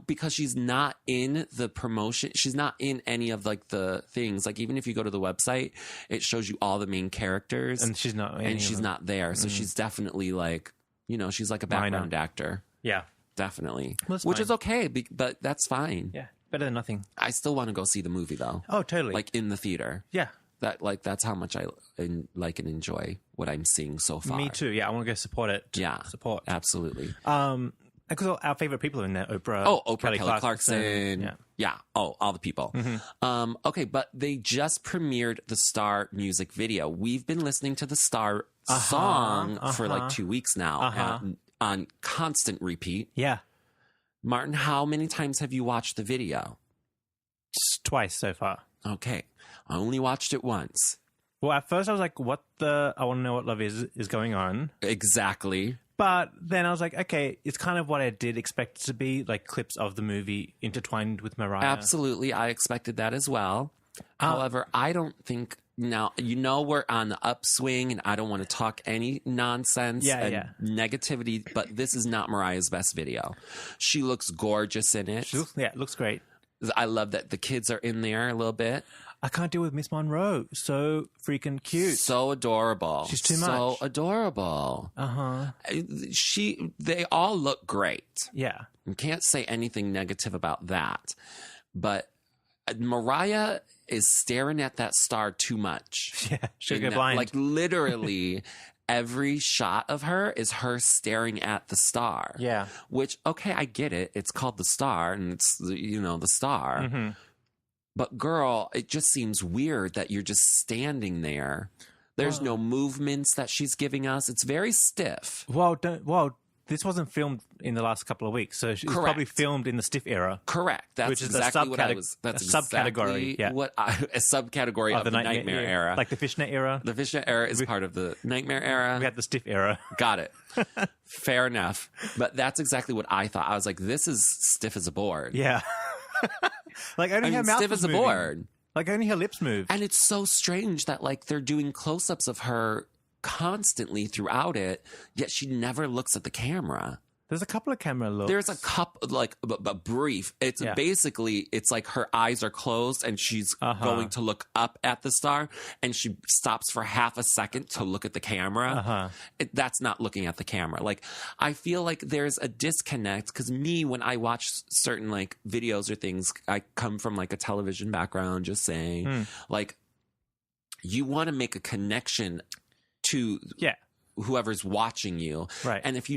Because she's not in the promotion. She's not in any of like the things. Like even if you go to the website, it shows you all the main characters. And she's not not there. So she's definitely like, you know, she's like a background actor. Yeah. Definitely. Well, which is okay, but that's fine. Yeah. Better than nothing. I still want to go see the movie though. Oh, totally. Like in the theater. Yeah. That's how much I like and enjoy what I'm seeing so far. Me too. Yeah, I want to go support it. Yeah, support. Absolutely. Because our favorite people are in there, Oprah. Oh, Oprah, Kelly Clarkson. Yeah. Oh, all the people. Okay, but they just premiered the Star music video. We've been listening to the Star song for like 2 weeks now on constant repeat. Yeah. Martin, how many times have you watched the video? Just twice so far. Okay. I only watched it once. Well, at first I was like, I want to know what love is going on. Exactly. But then I was like, okay, it's kind of what I did expect it to be, like clips of the movie intertwined with Mariah. Absolutely. I expected that as well. However, I don't think now, you know, we're on the upswing and I don't want to talk any nonsense and negativity, but this is not Mariah's best video. She looks gorgeous in it. It looks great. I love that the kids are in there a little bit. I can't deal with Miss Monroe. So freaking cute. So adorable. She's too much. So adorable. They all look great. Yeah. You can't say anything negative about that. But Mariah is staring at that star too much. Yeah. She'll go blind. Like literally every shot of her is her staring at the star. Yeah. Which, okay, I get it. It's called the star and it's, you know, the star. But girl, it just seems weird that you're just standing there. There's no movements that she's giving us. It's very stiff. Well, this wasn't filmed in the last couple of weeks, so it's probably filmed in the stiff era. Correct. That's which is exactly what I was. That's a subcategory. Exactly a subcategory of the nightmare era, like the fishnet era. The fishnet era is part of the nightmare era. We had the stiff era. Got it. Fair enough. But that's exactly what I thought. I was like, this is stiff as a board. Yeah. Like only her mouth stiff was as a moving. board. Like only her lips moved. And it's so strange that like they're doing close-ups of her constantly throughout it, yet she never looks at the camera. There's a couple of camera looks. There's a couple, like, but brief. It's basically, it's like her eyes are closed and she's going to look up at the star and she stops for half a second to look at the camera. That's not looking at the camera. Like, I feel like there's a disconnect because when I watch certain like videos or things, I come from like a television background, just saying, like, you want to make a connection to whoever's watching you. Right. And if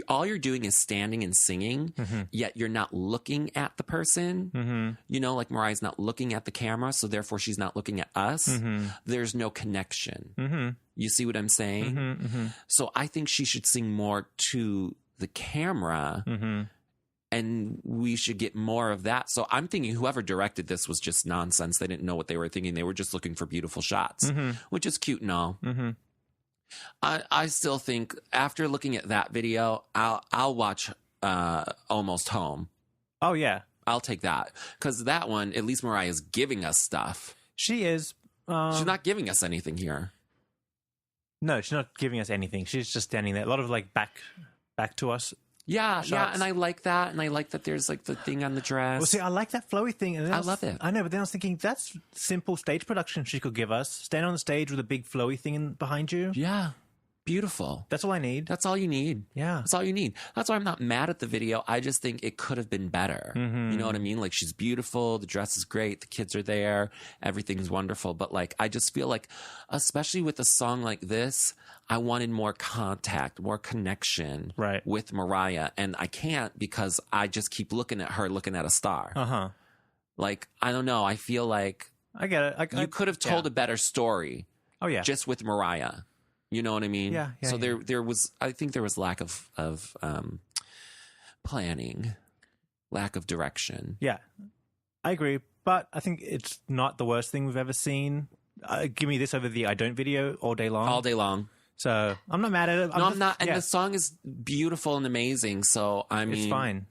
all you're doing is standing and singing, yet you're not looking at the person, you know, like Mariah's not looking at the camera, so therefore she's not looking at us, there's no connection. You see what I'm saying? So I think she should sing more to the camera and we should get more of that. So I'm thinking whoever directed this was just nonsense. They didn't know what they were thinking. They were just looking for beautiful shots, which is cute and all. I still think after looking at that video, I'll watch Almost Home. Oh yeah, I'll take that because that one, at least Mariah's giving us stuff. She is. She's not giving us anything here. No, she's not giving us anything. She's just standing there. A lot of like back to us. Yeah, shots. and I like that, and I like that there's like the thing on the dress. Well, see, I like that flowy thing. And then I love it. I know, but then I was thinking that's simple stage production she could give us. Stand on the stage with a big flowy thing behind you. Yeah, beautiful. That's all I need. That's all you need. Yeah. That's all you need. That's why I'm not mad at the video. I just think it could have been better. Mm-hmm. You know what I mean? Like, she's beautiful. The dress is great. The kids are there. Everything's wonderful. But like, I just feel like, especially with a song like this, I wanted more contact, more connection with Mariah. And I can't because I just keep looking at her, looking at a star. Uh-huh. Like, I don't know. I feel like I get it. you could have told a better story. Oh, yeah. Just with Mariah. You know what I mean? Yeah. So there was, I think there was lack of planning, lack of direction. Yeah, I agree. But I think it's not the worst thing we've ever seen. Give me this over the I Don't video all day long. All day long. So I'm not mad at it. I'm not. And the song is beautiful and amazing. So, I mean. It's fine.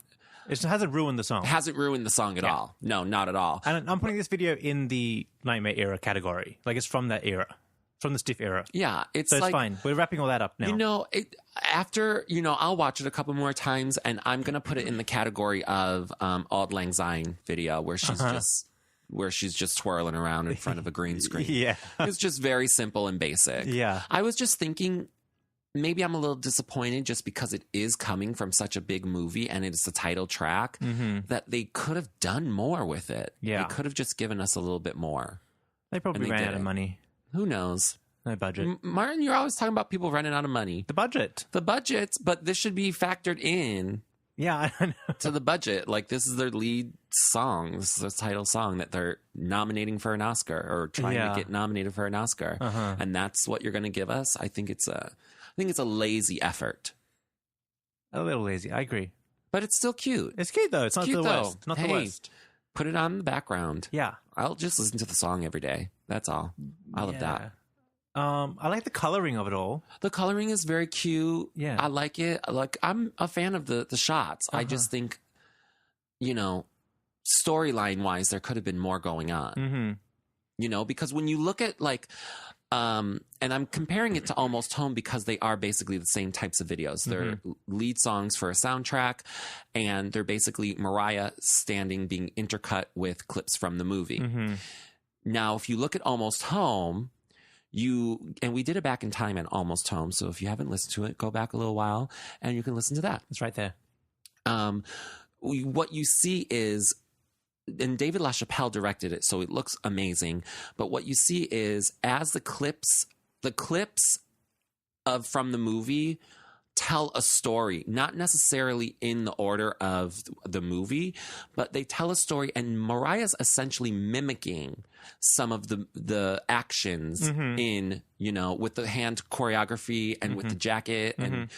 It hasn't ruined the song. It hasn't ruined the song at all. No, not at all. And I'm putting this video in the Nightmare era category. Like, it's from that era. From the stiff era. Yeah, so it's fine. We're wrapping all that up now. You know, after, I'll watch it a couple more times, and I'm going to put it in the category of Auld Lang Syne video where she's just twirling around in front of a green screen. Yeah. It's just very simple and basic. Yeah. I was just thinking maybe I'm a little disappointed just because it is coming from such a big movie and it's the title track that they could have done more with it. Yeah. They could have just given us a little bit more. They probably ran out of money. Who knows? No budget. Martin, you're always talking about people running out of money. The budget. But this should be factored in. Yeah, I know. To the budget. Like, this is their lead song. This is the title song that they're nominating for an Oscar or trying to get nominated for an Oscar. And that's what you're going to give us? I think it's a lazy effort. A little lazy. I agree. But it's still cute. It's cute, though. It's not the worst. It's not the worst. Put it on in the background. Yeah. I'll just listen to the song every day. That's all. I love that. I like the coloring of it all. The coloring is very cute. Yeah. I like it. I'm a fan of the shots. I just think, storyline wise, there could have been more going on. Because when you look at and I'm comparing it to Almost Home because they are basically the same types of videos. They're lead songs for a soundtrack, and they're basically Mariah being intercut with clips from the movie. Now, if you look at Almost Home, and we did it back in time at Almost Home, so if you haven't listened to it, go back a little while, and you can listen to that. It's right there. What you see is, and David LaChapelle directed it, so it looks amazing. But what you see is as the clips from the movie tell a story, not necessarily in the order of the movie, but they tell a story, and Mariah's essentially mimicking some of the actions in, with the hand choreography and with the jacket and,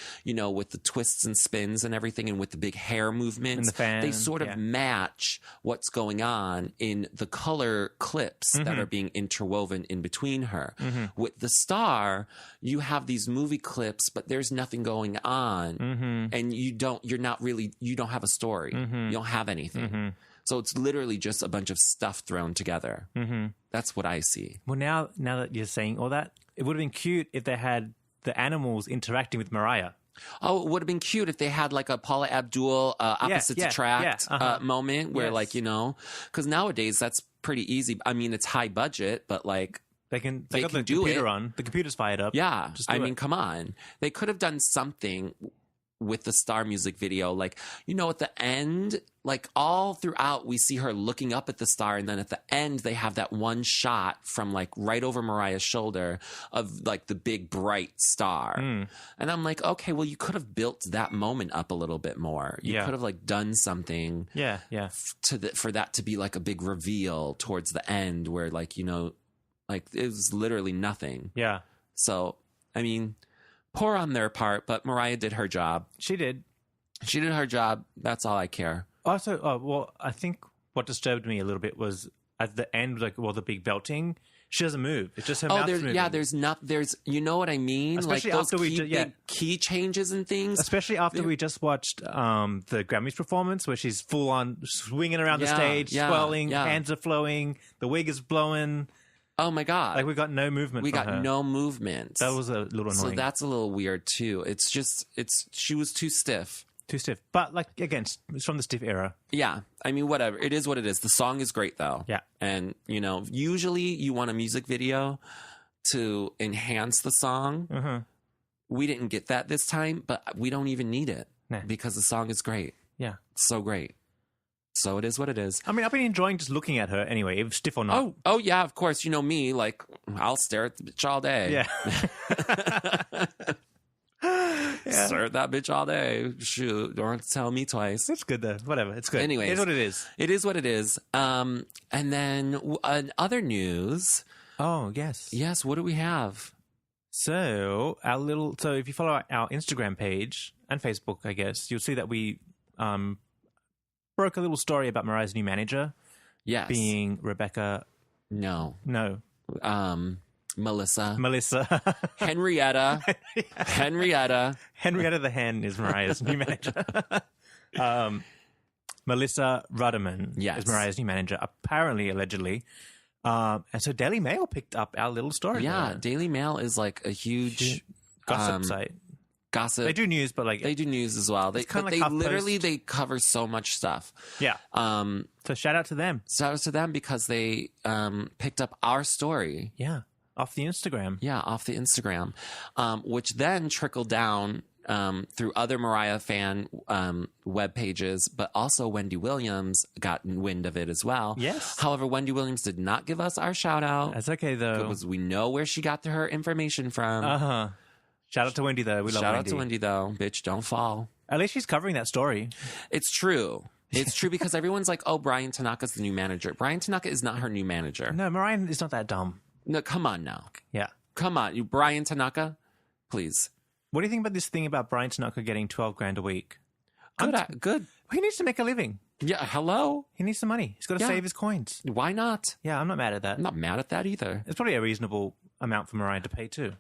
with the twists and spins and everything and with the big hair movements. And the fan, they sort of match what's going on in the color clips that are being interwoven in between her. With the star, you have these movie clips, but there's nothing going on. And you don't have a story. You don't have anything. So it's literally just a bunch of stuff thrown together. That's what I see. Well, now that you're saying all that, it would have been cute if they had the animals interacting with Mariah. Oh, it would have been cute if they had like a Paula Abdul opposites attract moment where because nowadays that's pretty easy. I mean, it's high budget, but like they got the computer on. The computer's fired up. Yeah. I mean, come on. They could have done something with the Star music video, like, at the end, like all throughout we see her looking up at the star, and then at the end they have that one shot from like right over Mariah's shoulder of like the big bright star. And I'm like, okay, well, you could have built that moment up a little bit more. You could have like done something for that to be like a big reveal towards the end where like, like it was literally nothing. Yeah. So, I mean, poor on their part, but Mariah did her job. She did her job. That's all I care. Also, I think what disturbed me a little bit was at the end, the big belting. She doesn't move. It's just her mouth moving. Yeah, there's you know what I mean? Especially like those after big key changes and things. Especially after we just watched the Grammys performance where she's full on swinging around the stage, swirling, hands are flowing, the wig is blowing. Oh my God. Like we got no movement. We got no movement. That was a little annoying. So that's a little weird too. It's just, she was too stiff. Too stiff. But, like, again, it's from the stiff era. Yeah. I mean, whatever. It is what it is. The song is great, though. Yeah. And, you know, usually you want a music video to enhance the song. Uh-huh. We didn't get that this time, but we don't even need it Nah. because the song is great. Yeah. So great. So it is what it is. I mean, I've been enjoying just looking at her anyway, if stiff or not. Oh, yeah, of course. You know me, like, I'll stare at the bitch all day. Yeah. Yeah. Stare at that bitch all day. Shoot, don't have to tell me twice. It's good, though. Whatever. It's good. Anyways. It's what it is. It is what it is. And then other news. Oh, yes. Yes, what do we have? So, if you follow our Instagram page and Facebook, I guess, you'll see that we broke a little story about Mariah's new manager. Yes. Being Rebecca. No. Melissa. Henrietta. Henrietta. Henrietta the Hen is Mariah's new manager. Melissa Rudderman is Mariah's new manager, apparently, allegedly. And so Daily Mail picked up our little story. Yeah, there. Daily Mail is like a huge gossip site. Gossip. They do news, but like they do news as well. They literally they cover so much stuff. Yeah. So shout out to them. Shout out to them because they picked up our story. Yeah. Off the Instagram. Yeah, off the Instagram, which then trickled down through other Mariah fan web pages, but also Wendy Williams got wind of it as well. Yes. However, Wendy Williams did not give us our shout out. That's okay, though. Because we know where she got her information from. Uh-huh. Shout out to Wendy, though. We love Wendy. Shout out to Wendy, though. Bitch, don't fall. At least she's covering that story. It's true. It's true because everyone's like, oh, Brian Tanaka's the new manager. Brian Tanaka is not her new manager. No, Mariah is not that dumb. No, come on now. Yeah. Come on. You, Brian Tanaka, please. What do you think about this thing about Brian Tanaka getting $12,000 a week? Good. He needs to make a living. Yeah, hello? He needs some money. He's got to save his coins. Why not? Yeah, I'm not mad at that. I'm not mad at that either. It's probably a reasonable amount for Mariah to pay, too.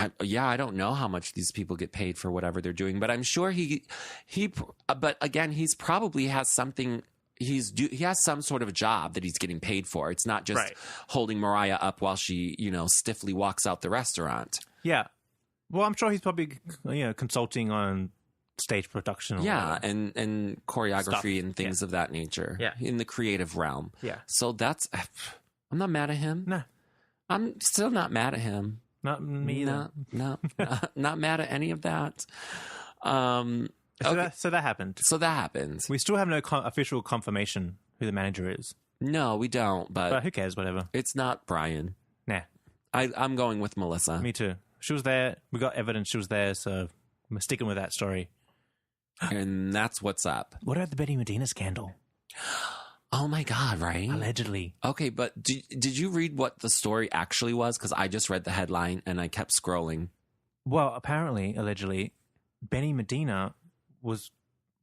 I don't know how much these people get paid for whatever they're doing, but I'm sure but again, he's probably has something, he has some sort of a job that he's getting paid for. It's not just holding Mariah up while she, stiffly walks out the restaurant. Yeah. Well, I'm sure he's probably, consulting on stage production. Yeah. And choreography and things of that nature. Yeah. In the creative realm. Yeah. So I'm not mad at him. No. I'm still not mad at him. Not me either. No, not mad at any of that. So that happened. So that happened. We still have no official confirmation who the manager is. No, we don't. But who cares? Whatever. It's not Brian. Nah. I'm going with Melissa. Me too. She was there. We got evidence she was there, so I'm sticking with that story. And that's what's up. What about the Betty Medina scandal? Oh my God, right? Allegedly. Okay, but did you read what the story actually was? Because I just read the headline and I kept scrolling. Well, apparently, allegedly, Benny Medina was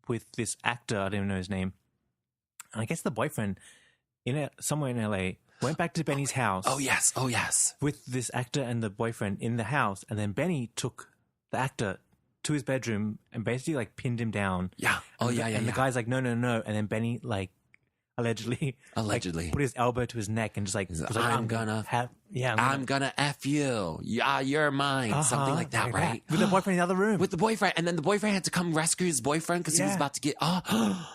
with this actor, I don't even know his name. And I guess the boyfriend somewhere in LA went back to Benny's house. Oh, yes. With this actor and the boyfriend in the house. And then Benny took the actor to his bedroom and basically like pinned him down. Yeah. And the guy's like, no. And then Benny allegedly put his elbow to his neck and just like, I'm gonna F you. Yeah, you're mine. Something like that, right? With the boyfriend in the other room. With the boyfriend. And then the boyfriend had to come rescue his boyfriend because he was about to get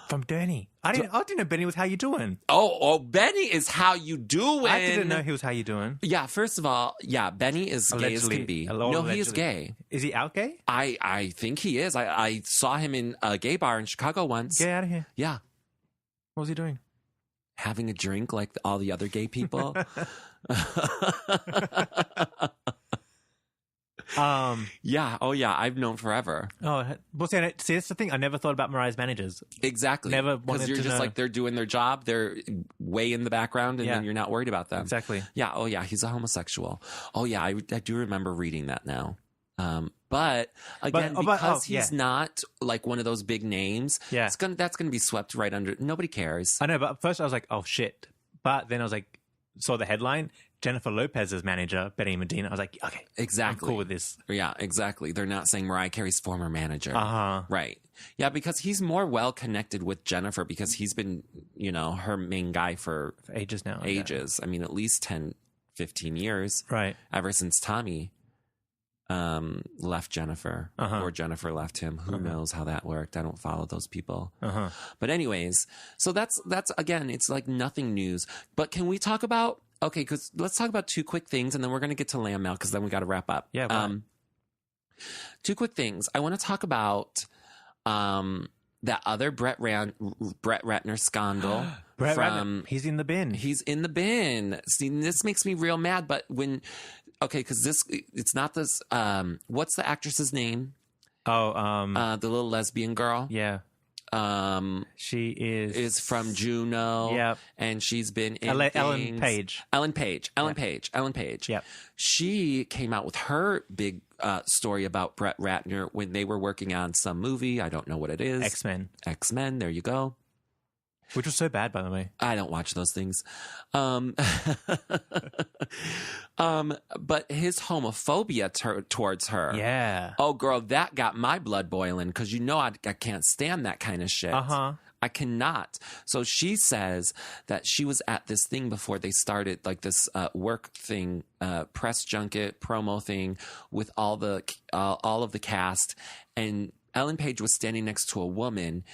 from Bernie. I didn't know Benny was how you doing. Oh, Benny is how you doing. I didn't know he was how you doing. Yeah, first of all, Benny is gay as can be. No, he is gay. Is he out gay? I think he is. I saw him in a gay bar in Chicago once. Get out of here. Yeah. What was he doing? Having a drink like all the other gay people. Yeah. Oh, yeah. I've known forever. Oh, well, see, that's the thing. I never thought about Mariah's managers. Exactly. Never wanted to know. Because you're just like, they're doing their job. They're way in the background, and then you're not worried about them. Exactly. Yeah. Oh, yeah. He's a homosexual. Oh, yeah. I do remember reading that now. But again, because he's not like one of those big names, that's going to be swept right under. Nobody cares. I know, but at first I was like, oh shit. But then I was like, saw the headline, Jennifer Lopez's manager, Betty Medina. I was like, okay, exactly. I'm cool with this. Yeah, exactly. They're not saying Mariah Carey's former manager. Uh-huh. Right. Yeah, because he's more well connected with Jennifer because he's been, her main guy for ages now. Ages. I mean, at least 10, 15 years. Right. Ever since Tommy. left Jennifer, or Jennifer left him. Who knows how that worked? I don't follow those people. But anyways, so that's again, it's like nothing news. But can we talk about, okay, because let's talk about two quick things, and then we're going to get to LambMail, because then we got to wrap up. Yeah. Right. Two quick things. I want to talk about that other Brett Ratner scandal. Brett Ratner, he's in the bin. He's in the bin. See, this makes me real mad. But because it's not this. What's the actress's name? Oh, the little lesbian girl. Yeah. She is from Juno. Yep. And she's been in Ellen Page. Ellen Page. Yep. She came out with her big story about Brett Ratner when they were working on some movie. I don't know what it is. X-Men. There you go. Which was so bad, by the way. I don't watch those things. But his homophobia towards her. Yeah. Oh, girl, that got my blood boiling, because I can't stand that kind of shit. I cannot. So she says that she was at this thing before they started, like this work thing, press junket, promo thing with all of the cast. And Ellen Page was standing next to a woman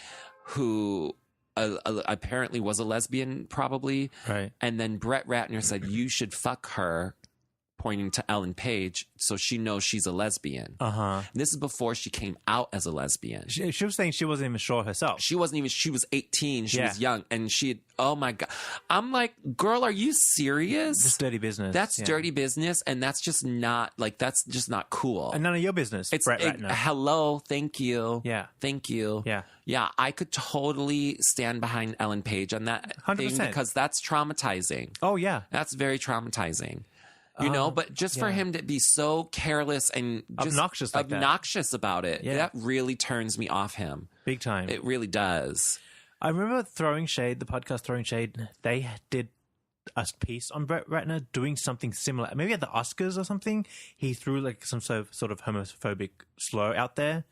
who apparently was a lesbian, probably. Right. And then Brett Ratner said, "You should fuck her," pointing to Ellen Page, so she knows she's a lesbian. And this is before she came out as a lesbian. She was saying she wasn't even sure herself. She was 18. She was young. And oh my God. I'm like, girl, are you serious? Just dirty business. That's dirty business. And that's just not cool. And none of your business, Brett Ratner. Hello. Thank you. Yeah. Thank you. Yeah. Yeah. I could totally stand behind Ellen Page on that 100%. thing, because that's traumatizing. Oh, yeah. That's very traumatizing. But just for him to be so careless and just obnoxious about it, that really turns me off him. Big time. It really does. I remember the podcast Throwing Shade, they did a piece on Brett Ratner doing something similar. Maybe at the Oscars or something, he threw like some sort of homophobic slur out there.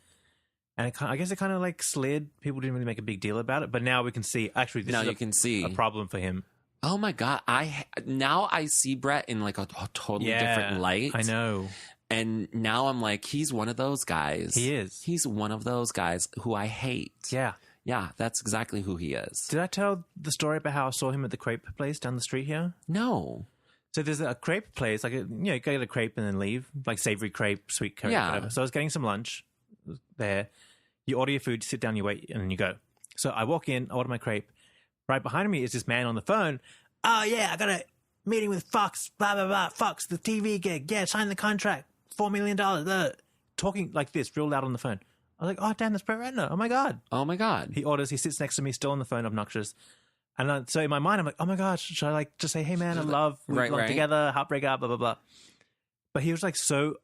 And I guess it kind of like slid. People didn't really make a big deal about it. But now we can see, actually, this is a problem for him. Oh my God. Now I see Brett in like a totally different light. I know. And now I'm like, he's one of those guys. He is. He's one of those guys who I hate. Yeah. Yeah, that's exactly who he is. Did I tell the story about how I saw him at the crepe place down the street here? No. So there's a crepe place, like, you go get a crepe and then leave, like savory crepe, sweet crepe, whatever. So I was getting some lunch there. You order your food, you sit down, you wait, and then you go. So I walk in, I order my crepe. Right behind me is this man on the phone. "Oh, yeah, I got a meeting with Fox, blah, blah, blah. Fox, the TV gig. Yeah, sign the contract. $4 million. Talking like this, real loud on the phone. I was like, oh, damn, that's Brett Ratner. Oh, my God. Oh, my God. He orders. He sits next to me, still on the phone, obnoxious. And so in my mind, I'm like, oh, my gosh, should I like just say, hey, man, I love, we belong together, heartbreaker, blah, blah, blah. But he was like so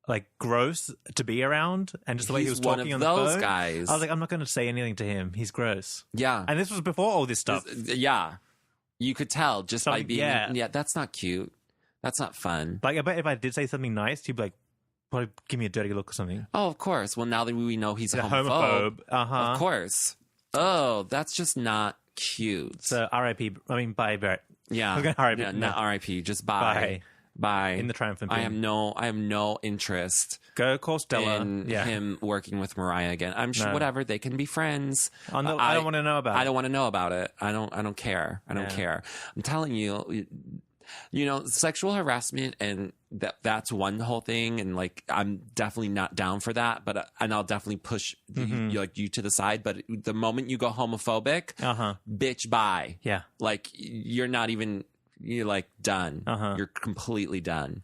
like gross to be around, and just the way he was talking on the phone. One of those guys. I was like, I'm not going to say anything to him. He's gross. Yeah. And this was before all this stuff. Yeah. You could tell just by being... Yeah, that's not cute. That's not fun. Like, I bet if I did say something nice, he'd be like, probably give me a dirty look or something. Oh, of course. Well, now that we know he's a homophobe. Of course. Oh, that's just not cute. So R.I.P. bye, Brett. Yeah. We're going to R.I.P. Yeah, not R.I.P. Just bye. Bye. In the triumphant bin. I have no interest. Go call Stella. In him working with Mariah again. I'm sure whatever, they can be friends. I don't want to know about it. I don't want to know about it. I don't care. I don't care. I'm telling you, sexual harassment, and that's one whole thing, and like I'm definitely not down for that, but and I'll definitely push you to the side. But the moment you go homophobic, bitch, bye. Yeah, like you're like done. You're completely done.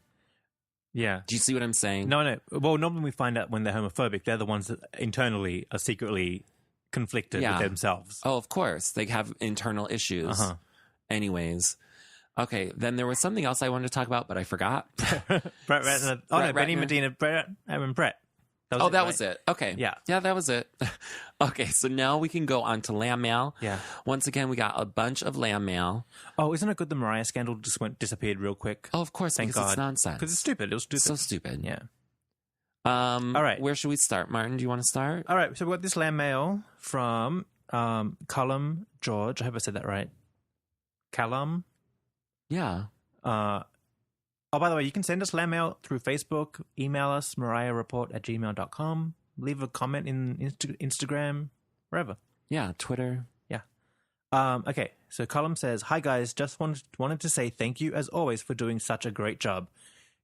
Yeah. Do you see what I'm saying? No. Well, normally we find out when they're homophobic, they're the ones that internally are secretly conflicted with themselves. Oh, of course. They have internal issues. Anyways. Okay, then there was something else I wanted to talk about, but I forgot. Brett Ratner. Oh, no, Benny Medina, Brett. That was it. Okay. Yeah, that was it. Okay, so now we can go on to LambMail. Yeah. Once again, we got a bunch of LambMail. Oh, isn't it good the Mariah scandal just disappeared real quick? Oh, of course, Thank God. It's nonsense. Because it's stupid. It was stupid. So stupid. Yeah. All right. Where should we start? Martin, do you want to start? All right, so we've got this LambMail from Callum George. I hope I said that right. Callum? Yeah. Oh, by the way, you can send us LambMail through Facebook, email us, mariahreport@gmail.com, leave a comment in Instagram, wherever. Yeah, Twitter. Yeah. Okay, so Colum says, "Hi guys, just wanted to say thank you as always for doing such a great job.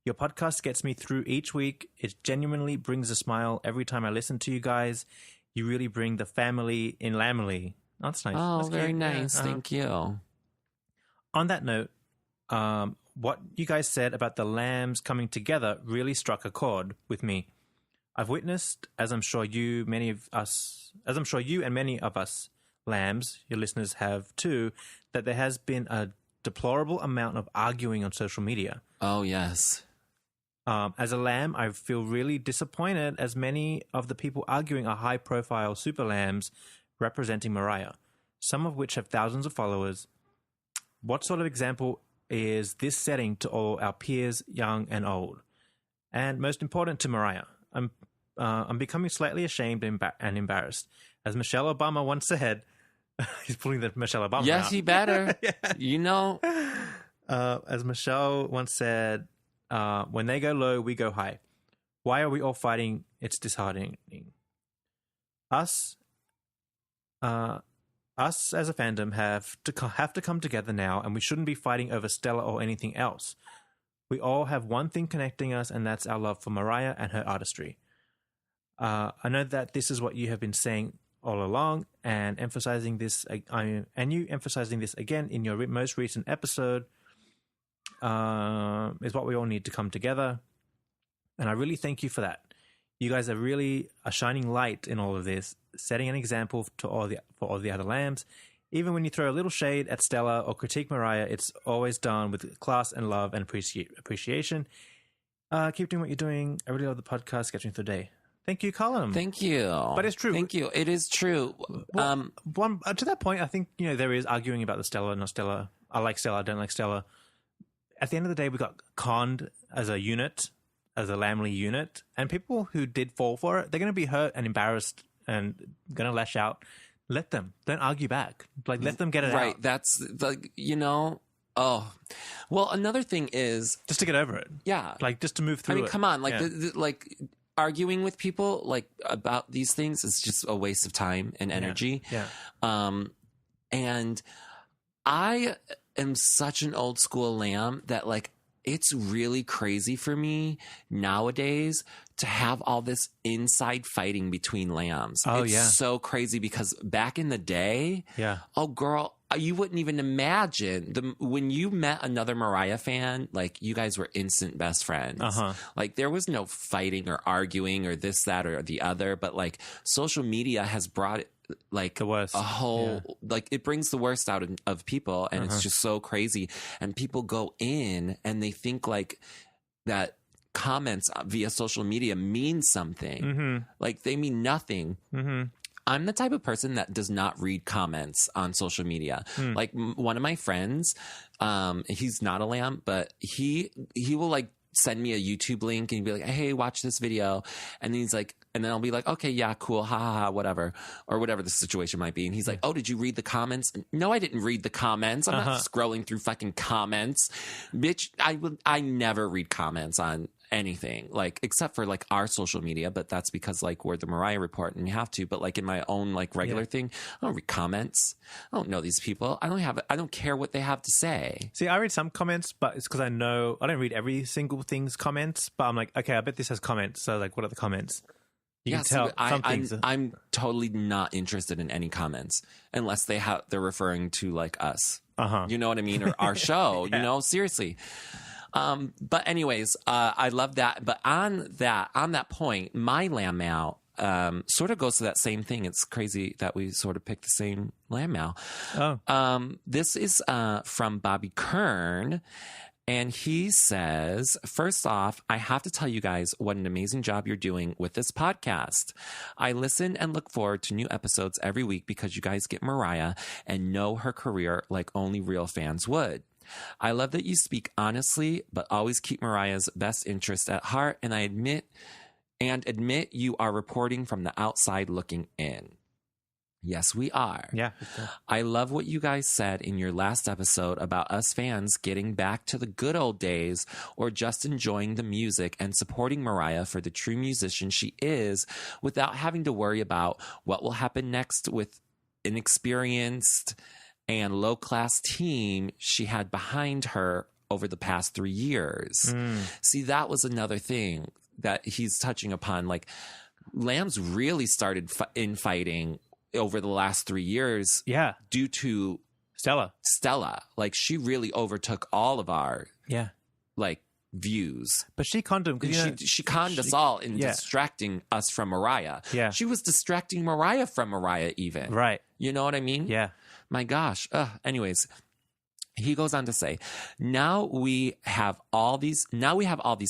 Your podcast gets me through each week. It genuinely brings a smile every time I listen to you guys. You really bring the family in Lamely." Oh, that's nice. Oh, That's very cute. nice. Yeah. Thank you. On that note, what you guys said about the lambs coming together really struck a chord with me. I've witnessed, as I'm sure you and many of us lambs, your listeners have too, that there has been a deplorable amount of arguing on social media. Oh, yes. As a lamb, I feel really disappointed as many of the people arguing are high-profile super lambs representing Mariah, some of which have thousands of followers. What sort of example is this setting to all our peers, young and old? And most important, to Mariah. I'm becoming slightly ashamed and embarrassed. As Michelle Obama once said, he's pulling the Michelle Obama Yes, out. he better. Yeah. You know. As Michelle once said, when they go low, we go high. Why are we all fighting? It's disheartening. Us as a fandom have to come together now, and we shouldn't be fighting over Stella or anything else. We all have one thing connecting us, and that's our love for Mariah and her artistry. I know that this is what you have been saying all along, and you emphasizing this again in your most recent episode is what we all need to come together. And I really thank you for that. You guys are really a shining light in all of this, setting an example for all the other lambs. Even when you throw a little shade at Stella or critique Mariah, it's always done with class and love and appreciation. Keep doing what you're doing. I really love the podcast. Get me through the day. Thank you, Colin. Thank you. But it's true. Thank you. It is true. Well, to that point, I think there is arguing about the Stella, not Stella. I like Stella. I don't like Stella. At the end of the day, we got conned as a unit, as a Lamley unit, and people who did fall for it, they're going to be hurt and embarrassed and going to lash out. Let them. Don't argue back. Like, let them get it out. Right. That's like, oh, well, another thing is just to get over it. Yeah. Like, just to move through it. I mean, come on. Like, like arguing with people like about these things is just a waste of time and energy. Yeah. And I am such an old school lamb that like, it's really crazy for me nowadays to have all this inside fighting between lambs. Oh, it's so crazy because back in the day, oh girl, you wouldn't even imagine when you met another Mariah fan, like you guys were instant best friends. Like there was no fighting or arguing or this, that, or the other, but like social media has brought it like the worst. A whole like it brings the worst out of people, and it's just so crazy. And people go in and they think like that comments via social media mean something. Like they mean nothing. I'm the type of person that does not read comments on social media. Like one of my friends, he's not a lamb, but he will like send me a YouTube link and be like, hey, watch this video. And he's like, and then I'll be like, okay, yeah, cool, ha ha ha, whatever, or whatever the situation might be. And he's like, oh, did you read the comments? No, I didn't read the comments. I'm not scrolling through fucking comments, bitch. I never read comments on anything, like except for like our social media, but that's because like we're the Mariah Report and we have to. But like in my own like regular thing, I don't read comments. I don't know these people. I don't care what they have to say. See, I read some comments, but it's because I don't read every single thing's comments, but I'm like, okay, I bet this has comments. So like, what are the comments? You can tell some things. I'm totally not interested in any comments unless they're referring to like us. You know what I mean? Or our show, seriously. But anyways, I love that. But on that point, my LambMail sort of goes to that same thing. It's crazy that we sort of picked the same LambMail. This is from Bobby Kern. And he says, first off, I have to tell you guys what an amazing job you're doing with this podcast. I listen and look forward to new episodes every week because you guys get Mariah and know her career like only real fans would. I love that you speak honestly, but always keep Mariah's best interest at heart. And I admit you are reporting from the outside looking in. Yes, we are. Yeah. I love what you guys said in your last episode about us fans getting back to the good old days or just enjoying the music and supporting Mariah for the true musician she is without having to worry about what will happen next with inexperienced and low-class team she had behind her over the past 3 years. See, that was another thing that he's touching upon. Like, Lamb's really started infighting over the last 3 years. Yeah. Due to Stella. Like, she really overtook all of our like views. But she conned him. She conned us all in distracting us from Mariah. Yeah. She was distracting Mariah from Mariah even. Right. You know what I mean? Yeah. My gosh. Anyways, he goes on to say, now we have all these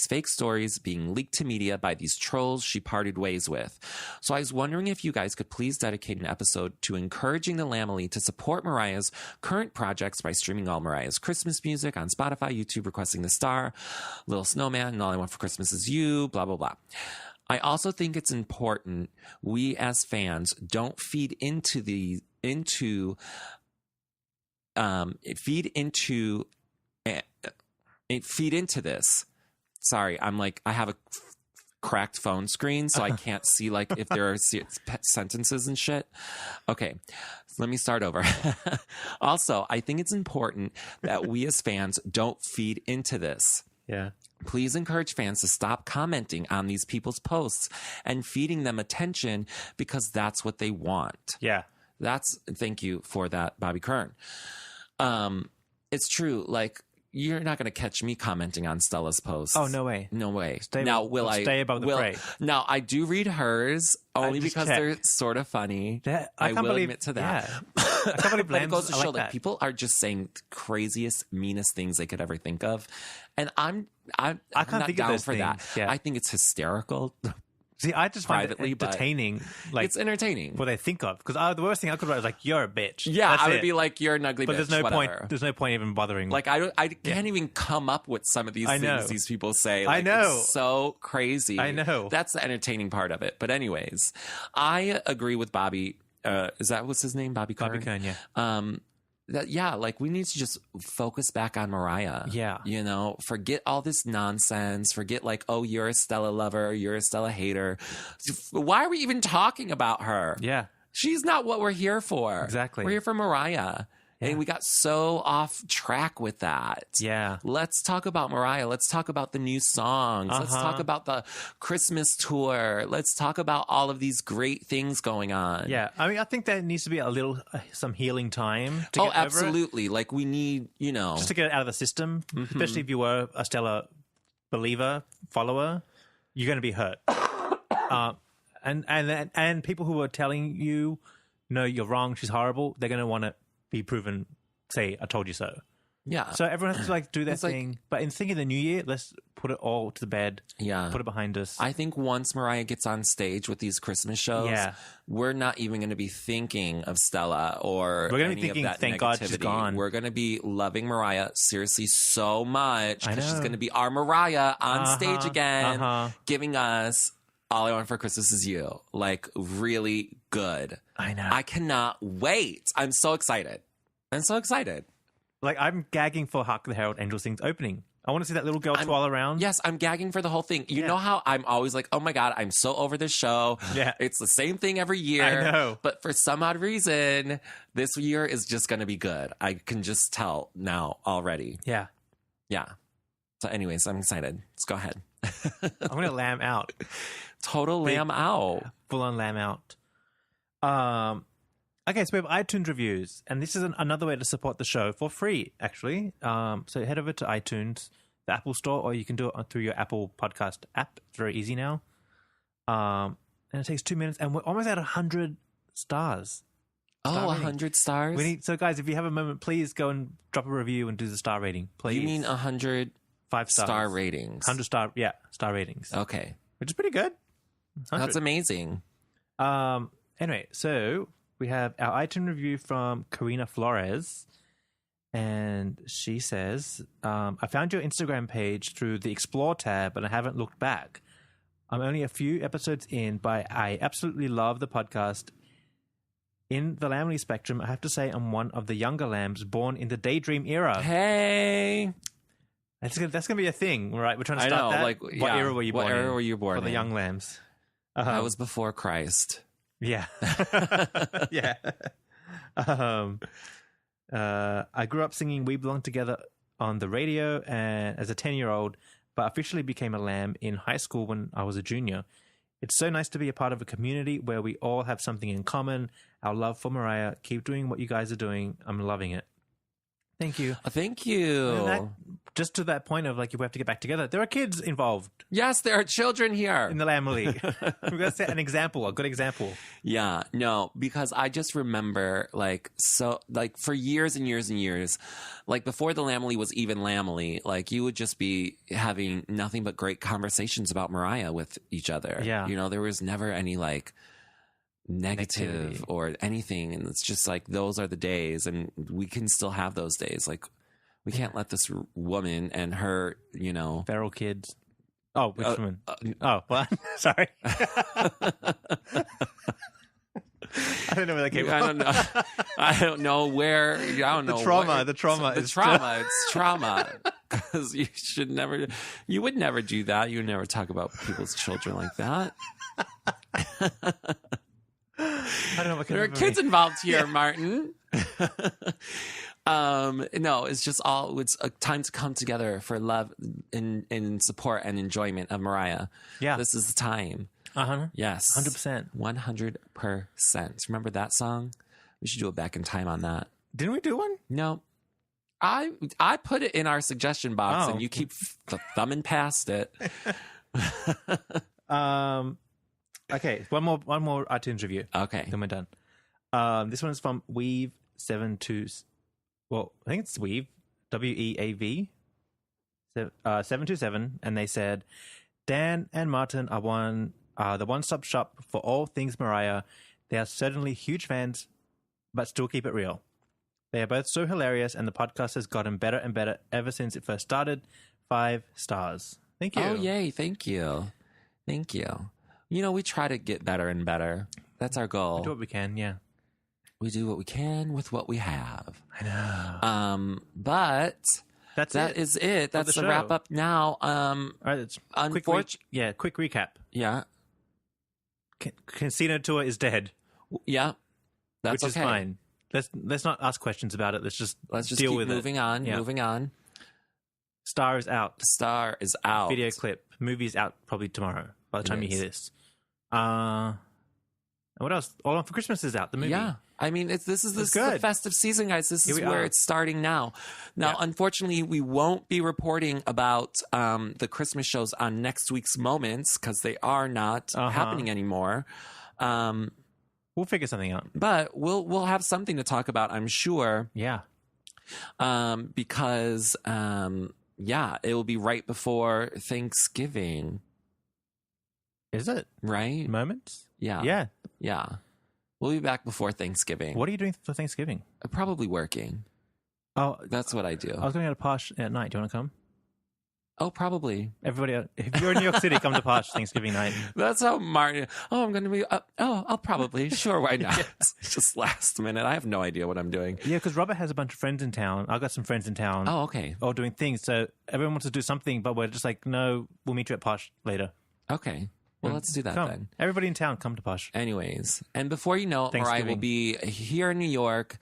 fake stories being leaked to media by these trolls she parted ways with. So I was wondering if you guys could please dedicate an episode to encouraging the Lamely to support Mariah's current projects by streaming all Mariah's Christmas music on Spotify, YouTube, Requesting the Star, Little Snowman, and All I Want for Christmas Is You, blah, blah, blah. I also think it's important we as fans don't feed into this. Sorry, I'm like, I have a cracked phone screen, so I can't see like if there are sentences and shit. Okay, let me start over. Also, I think it's important that we as fans don't feed into this. Yeah. Please encourage fans to stop commenting on these people's posts and feeding them attention because that's what they want. Yeah. Thank you for that, Bobby Kern. It's true. Like, you're not going to catch me commenting on Stella's posts. Oh, no way. No way. Stay above the fray. Now, I do read hers only because they're sort of funny. I will admit to that. Yeah. I can't believe but it goes to show like that people are just saying the craziest, meanest things they could ever think of. And I'm can't not think down of those for that. things. Yeah. I think it's hysterical. See, I just find Privately, it entertaining. Like, it's entertaining. What they think of. Because the worst thing I could write is like, you're a bitch. Yeah, That's I would it. be like, you're an ugly but bitch. There's no whatever. point. There's no point even bothering. Like, I can't even come up with some of these things these people say. Like, I know. It's so crazy. I know. That's the entertaining part of it. But anyways, I agree with Bobby. Is that what's his name? Bobby Kern? Bobby Kern, yeah. Like, we need to just focus back on Mariah. Yeah. You know, forget all this nonsense. Forget like, oh, you're a Stella lover. You're a Stella hater. Why are we even talking about her? Yeah. She's not what we're here for. Exactly. We're here for Mariah. Yeah. And we got so off track with that. Yeah. Let's talk about Mariah. Let's talk about the new songs. Let's talk about the Christmas tour. Let's talk about all of these great things going on. Yeah. I mean, I think there needs to be some healing time to get over absolutely. Like, we need, just to get it out of the system, especially if you were a Stella believer, follower, you're going to be hurt. And people who are telling you, no, you're wrong, she's horrible, they're going to want to be proven, say, I told you so. Yeah. So everyone has to like do their thing. But in thinking of the new year, let's put it all to the bed. Yeah. Put it behind us. I think once Mariah gets on stage with these Christmas shows, we're not even going to be thinking of Stella or we're gonna any be thinking, of that thank negativity. God she's gone. We're going to be loving Mariah seriously so much because she's know. going to be our Mariah on stage again, giving us All I Want for Christmas Is You. Like, really good. I know. I cannot wait. I'm so excited. Like, I'm gagging for Hark the Herald Angels Sings opening. I want to see that little girl twirl around. Yes, I'm gagging for the whole thing. You know how I'm always like, oh my God, I'm so over this show. Yeah. It's the same thing every year. I know. But for some odd reason, this year is just going to be good. I can just tell now already. Yeah. Yeah. So anyways, I'm excited. Let's go ahead. I'm going to lamb out. Total lamb out. Full on lamb out. Okay, so we have iTunes reviews, and this is another way to support the show for free, actually. So head over to iTunes, the Apple Store, or you can do it through your Apple Podcast app. It's very easy now. And it takes 2 minutes, and we're almost at 100 stars. Oh, 100 stars? So, guys, if you have a moment, please go and drop a review and do the star rating, please. You mean 100 5-star star ratings? 100 star ratings. Okay. Which is pretty good. 100. That's amazing. Anyway, so we have our iTunes review from Karina Flores, and she says, I found your Instagram page through the Explore tab, but I haven't looked back. I'm only a few episodes in, but I absolutely love the podcast. in the Lamley spectrum, I have to say I'm one of the younger lambs born in the daydream era. Hey. That's gonna be a thing, right? We're trying to I start know, that. like, What yeah. era were you born What in? era were you born For the in? young lambs. I was before Christ. Yeah. Yeah. I grew up singing We Belong Together on the radio and as a 10-year-old, but officially became a lamb in high school when I was a junior. It's so nice to be a part of a community where we all have something in common. Our love for Mariah. Keep doing what you guys are doing. I'm loving it. Thank you. Thank you. Just to that point of like, you have to get back together. There are kids involved Yes, there are children here. in the Lamley. We've got to set an example, a good example. Yeah, no, because I just remember for years and years and years, like before the Lamley was even Lamley, like you would just be having nothing but great conversations about Mariah with each other. Yeah. You know, there was never any like negative Negativity. or anything. And it's just like, those are the days and we can still have those days. Like we can't let this woman and her, you know. Feral kids. Oh, which woman? Oh, what? Sorry. I don't know where that came from. I don't know. I don't know where. I don't know. The trauma. What, the trauma. The trauma. It's trauma. Because you should never. You would never do that. You would never talk about people's children like that. I don't know what There are kids involved here, Martin. No, it's just all. It's a time to come together for love and support and enjoyment of Mariah. Yeah. This is the time. Yes. 100%. 100%. Remember that song? We should do it back in time on that. Didn't we do one? No. I put it in our suggestion box and you keep thumbing past it. Okay, one more iTunes review. Okay. Then we're done. This one is from Weave72. Well, I think it's Weave, WEAV 727, and they said, Dan and Martin are the one-stop shop for all things Mariah. They are certainly huge fans, but still keep it real. They are both so hilarious, and the podcast has gotten better and better ever since it first started. 5 stars. Thank you. Oh, yay. Thank you. Thank you. You know, we try to get better and better. That's our goal. We do what we can, yeah. We do what we can with what we have. I know. But that is it. That's the wrap up now. All right, it's quick recap. Yeah. Casino Tour is dead. Yeah. That's which is fine. Let's not ask questions about it. Let's just deal keep with moving on. Yeah. Moving on. Star is out. Star is out. Video clip. Movie's out probably tomorrow by the time you hear this. And what else? All On for Christmas is out. The movie. Yeah. I mean, this is the festive season, guys. This is where it's starting now. Now, unfortunately, we won't be reporting about the Christmas shows on next week's Moments because they are not happening anymore. We'll figure something out. But we'll have something to talk about, I'm sure. Yeah. Because it will be right before Thanksgiving. Is it? Right? Moments? Yeah. Yeah. Yeah. We'll be back before Thanksgiving. What are you doing for Thanksgiving? Probably working. Oh, that's what I do. I was going to Posh at night. Do you want to come? Oh, probably. Everybody, if you're in New York City, come to Posh Thanksgiving night. That's how Martin. Oh, I'm going to be. I'll probably. Sure, why not? It's just last minute. I have no idea what I'm doing. Yeah, because Robert has a bunch of friends in town. I've got some friends in town. Oh, okay. All doing things. So everyone wants to do something, but we're just like, no, we'll meet you at Posh later. Okay. Well, let's do that then. Everybody in town, come to Posh. Anyways, and before you know it, Mariah will be here in New York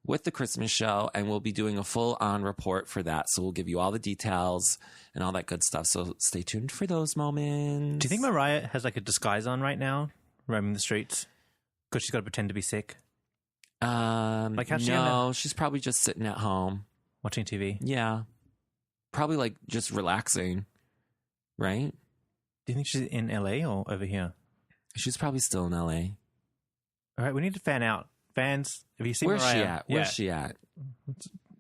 with the Christmas show, and we'll be doing a full-on report for that. So we'll give you all the details and all that good stuff. So stay tuned for those moments. Do you think Mariah has like a disguise on right now, roaming the streets? Because she's got to pretend to be sick? She's probably just sitting at home. Watching TV? Yeah. Probably like just relaxing, right? Do you think she's in LA or over here? She's probably still in LA. All right, we need to fan out. Fans, have you seen Where's Mariah? she at? Where's she at?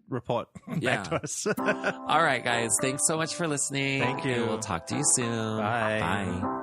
Report back to us. All right, guys. Thanks so much for listening. Thank you. And we'll talk to you soon. Bye. Bye.